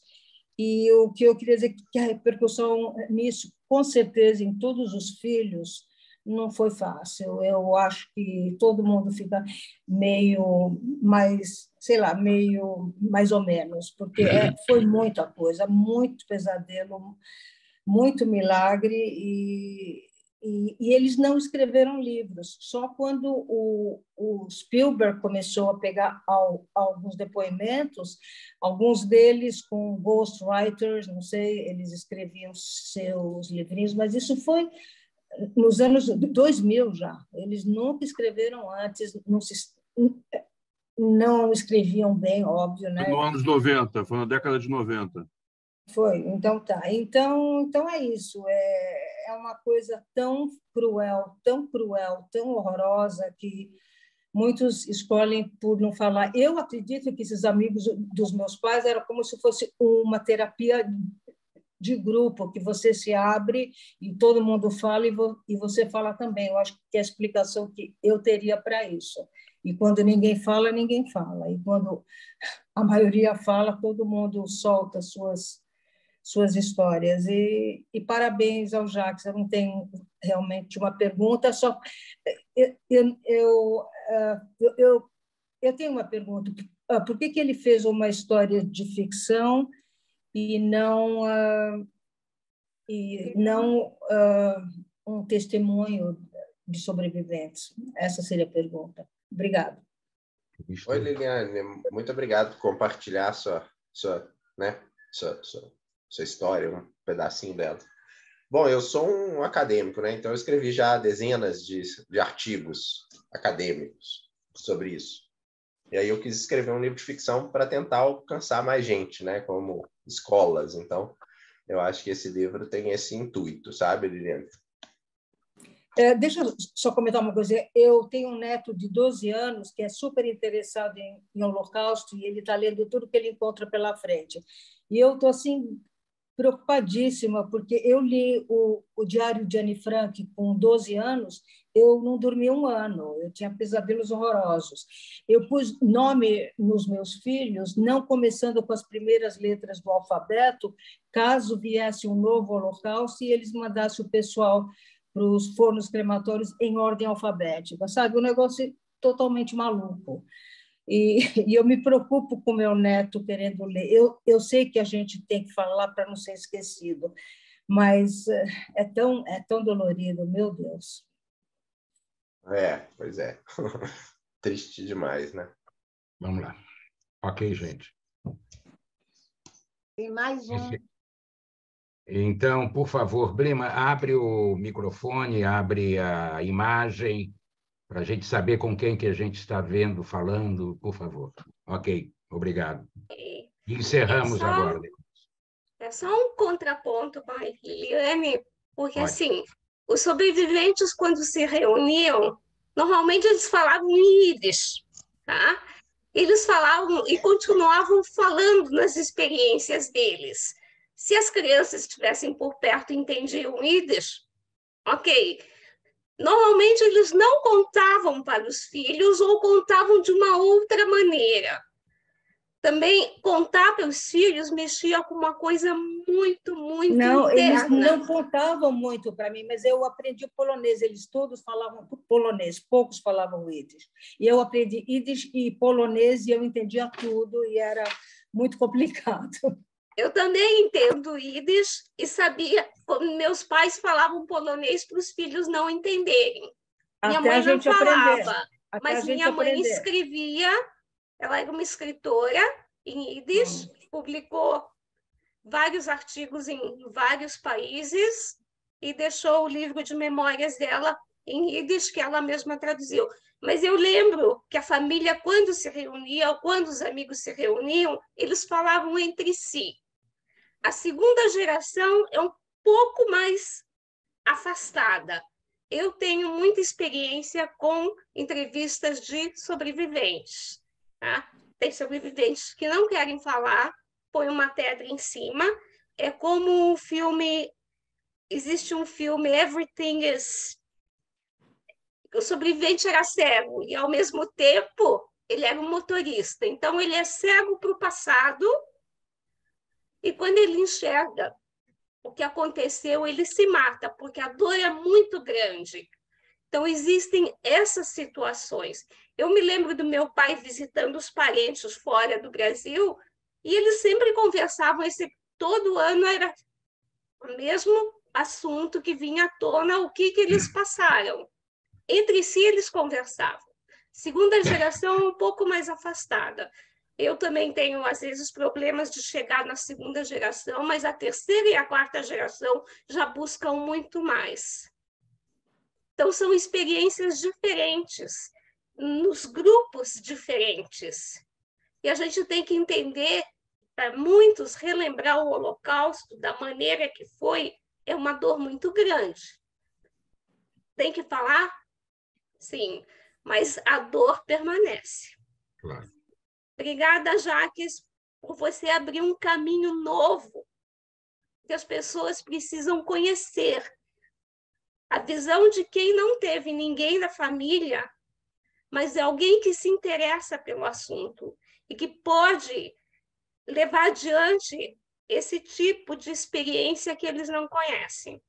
E o que eu queria dizer é que a repercussão nisso, com certeza, em todos os filhos, não foi fácil. Eu acho que todo mundo fica meio mais, sei lá, meio mais ou menos, porque foi muita coisa, muito pesadelo, muito milagre, e eles não escreveram livros. Só quando o Spielberg começou a pegar alguns depoimentos, alguns deles com ghostwriters, não sei, eles escreviam seus livrinhos, mas isso foi nos anos 2000 já. Eles nunca escreveram antes, não escreviam bem, óbvio, né? Nos anos 90, foi na década de 90. Foi, então tá. Então é isso. É uma coisa tão cruel, tão horrorosa, que muitos escolhem por não falar. Eu acredito que esses amigos dos meus pais eram como se fosse uma terapia de grupo, que você se abre e todo mundo fala e você fala também. Eu acho que é a explicação que eu teria para isso. E quando ninguém fala, ninguém fala. E quando a maioria fala, todo mundo solta suas histórias. E parabéns ao Jacques. Eu não tenho realmente uma pergunta, só eu tenho uma pergunta. Por que ele fez uma história de ficção e não um testemunho de sobreviventes? Essa seria a pergunta. Obrigada. Oi, Liliane, muito obrigado por compartilhar sua história, um pedacinho dela. Bom, eu sou um acadêmico, né? Então eu escrevi já dezenas de artigos acadêmicos sobre isso. E aí eu quis escrever um livro de ficção para tentar alcançar mais gente, né? Como escolas. Então, eu acho que esse livro tem esse intuito, sabe, Liliane? Deixa eu só comentar uma coisa. Eu tenho um neto de 12 anos que é super interessado em Holocausto e ele está lendo tudo que ele encontra pela frente. E eu estou assim preocupadíssima, porque eu li o Diário de Anne Frank com 12 anos, eu não dormi um ano, eu tinha pesadelos horrorosos. Eu pus nome nos meus filhos, não começando com as primeiras letras do alfabeto, caso viesse um novo Holocausto e eles mandassem o pessoal para os fornos crematórios em ordem alfabética, sabe? Um negócio totalmente maluco. E eu me preocupo com meu neto querendo ler. Eu sei que a gente tem que falar para não ser esquecido, mas é tão dolorido, meu Deus. Pois é. Triste demais, né? Vamos lá. Ok, gente. Tem mais um. Então, por favor, Brima, abre o microfone, abre a imagem, para a gente saber com quem que a gente está vendo, falando, por favor. Ok, obrigado. Encerramos agora. É só um contraponto, Liliane, porque assim, os sobreviventes, quando se reuniam, normalmente eles falavam em íris, tá? Eles falavam e continuavam falando nas experiências deles. Se as crianças estivessem por perto e entendiam íris, ok. Normalmente eles não contavam para os filhos ou contavam de uma outra maneira. também contar para os filhos mexia com uma coisa muito, muito não, interna. Eles não contavam muito para mim, mas eu aprendi o polonês. Eles todos falavam polonês, poucos falavam ídis. E eu aprendi ídis e polonês e eu entendia tudo e era muito complicado. Eu também entendo ídis e sabia como meus pais falavam polonês para os filhos não entenderem. Minha mãe não falava, mas minha mãe escrevia. Ela era uma escritora em ídis, publicou vários artigos em vários países e deixou o livro de memórias dela em ídis, que ela mesma traduziu. Mas eu lembro que a família, quando se reunia, quando os amigos se reuniam, eles falavam entre si. A segunda geração é um pouco mais afastada. Eu tenho muita experiência com entrevistas de sobreviventes. Tá? Tem sobreviventes que não querem falar, põe uma pedra em cima. É como o filme... Existe um filme, Everything is... O sobrevivente era cego e, ao mesmo tempo, ele era um motorista. Então, ele é cego para o passado e, quando ele enxerga o que aconteceu, ele se mata, porque a dor é muito grande. Então, existem essas situações. Eu me lembro do meu pai visitando os parentes fora do Brasil e eles sempre conversavam, todo ano era o mesmo assunto que vinha à tona, o que eles passaram. Entre si, eles conversavam. Segunda geração, um pouco mais afastada. Eu também tenho, às vezes, problemas de chegar na segunda geração, mas a terceira e a quarta geração já buscam muito mais. Então, são experiências diferentes, nos grupos diferentes. E a gente tem que entender, para muitos, relembrar o Holocausto da maneira que foi, é uma dor muito grande. Tem que falar? Sim, mas a dor permanece. Claro. Obrigada, Jaques, por você abrir um caminho novo que as pessoas precisam conhecer. A visão de quem não teve ninguém da família, mas é alguém que se interessa pelo assunto e que pode levar adiante esse tipo de experiência que eles não conhecem.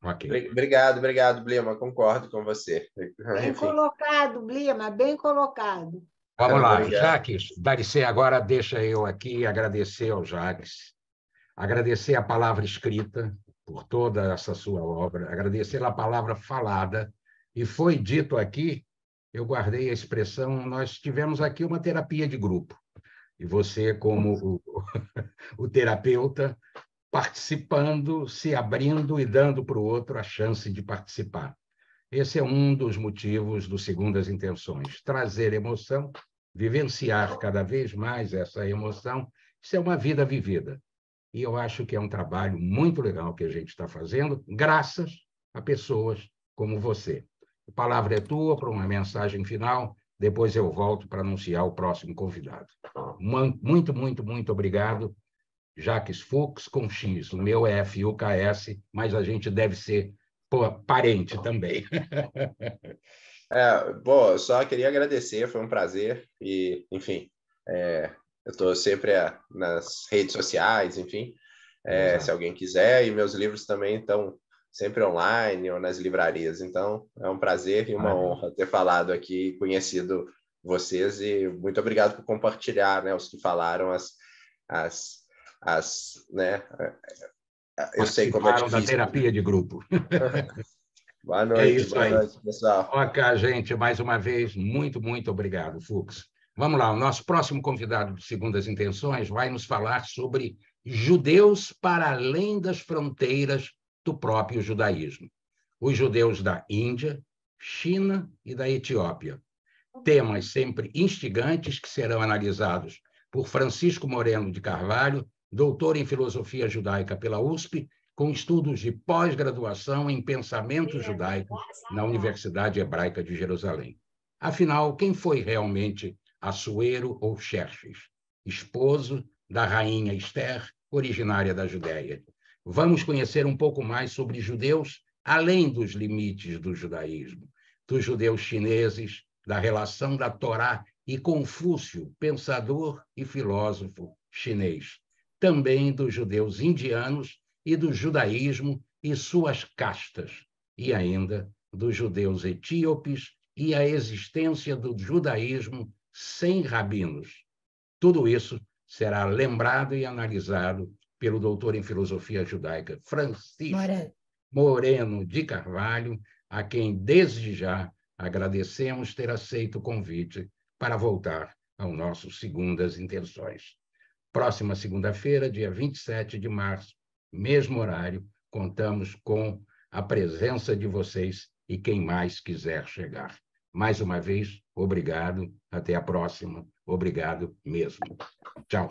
Okay. Obrigado, Blima. Concordo com você. Bem colocado, Blima, bem colocado. Vamos lá, Jaques, dá licença, agora deixa eu aqui agradecer ao Jaques, agradecer a palavra escrita por toda essa sua obra, agradecer a palavra falada, e foi dito aqui, eu guardei a expressão, nós tivemos aqui uma terapia de grupo, e você, como o terapeuta, participando, se abrindo e dando para o outro a chance de participar. Esse é um dos motivos do Segundas Intenções, trazer emoção, vivenciar cada vez mais essa emoção, isso é uma vida vivida. E eu acho que é um trabalho muito legal que a gente está fazendo, graças a pessoas como você. A palavra é tua para uma mensagem final, depois eu volto para anunciar o próximo convidado. Muito, muito, muito obrigado. Jaques Fux com X, o meu é F-U-K-S, mas a gente deve ser parente também. Bom, só queria agradecer, foi um prazer, e, enfim, eu estou sempre nas redes sociais, enfim, se alguém quiser, e meus livros também estão sempre online ou nas livrarias, então é um prazer e uma honra ter falado aqui, conhecido vocês, e muito obrigado por compartilhar, né, os que falaram né, eu sei como é difícil. Da terapia de grupo. Boa noite, boa noite, pessoal. Ok, gente, mais uma vez, muito, muito obrigado, Fux. Vamos lá, o nosso próximo convidado de Segundas Intenções vai nos falar sobre judeus para além das fronteiras do próprio judaísmo. Os judeus da Índia, China e da Etiópia. Temas sempre instigantes que serão analisados por Francisco Moreno de Carvalho, doutor em Filosofia Judaica pela USP, com estudos de pós-graduação em pensamento judaico na Universidade Hebraica de Jerusalém. Afinal, quem foi realmente Assuero ou Xerxes, esposo da rainha Esther, originária da Judéia? Vamos conhecer um pouco mais sobre judeus além dos limites do judaísmo, dos judeus chineses, da relação da Torá e Confúcio, pensador e filósofo chinês, também dos judeus indianos e do judaísmo e suas castas, e ainda dos judeus etíopes e a existência do judaísmo sem rabinos. Tudo isso será lembrado e analisado pelo doutor em filosofia judaica Francisco Moreno de Carvalho, a quem desde já agradecemos ter aceito o convite para voltar ao nosso Segundas Intenções. Próxima segunda-feira, dia 27 de março, mesmo horário, contamos com a presença de vocês e quem mais quiser chegar. Mais uma vez, obrigado. Até a próxima. Obrigado mesmo. Tchau.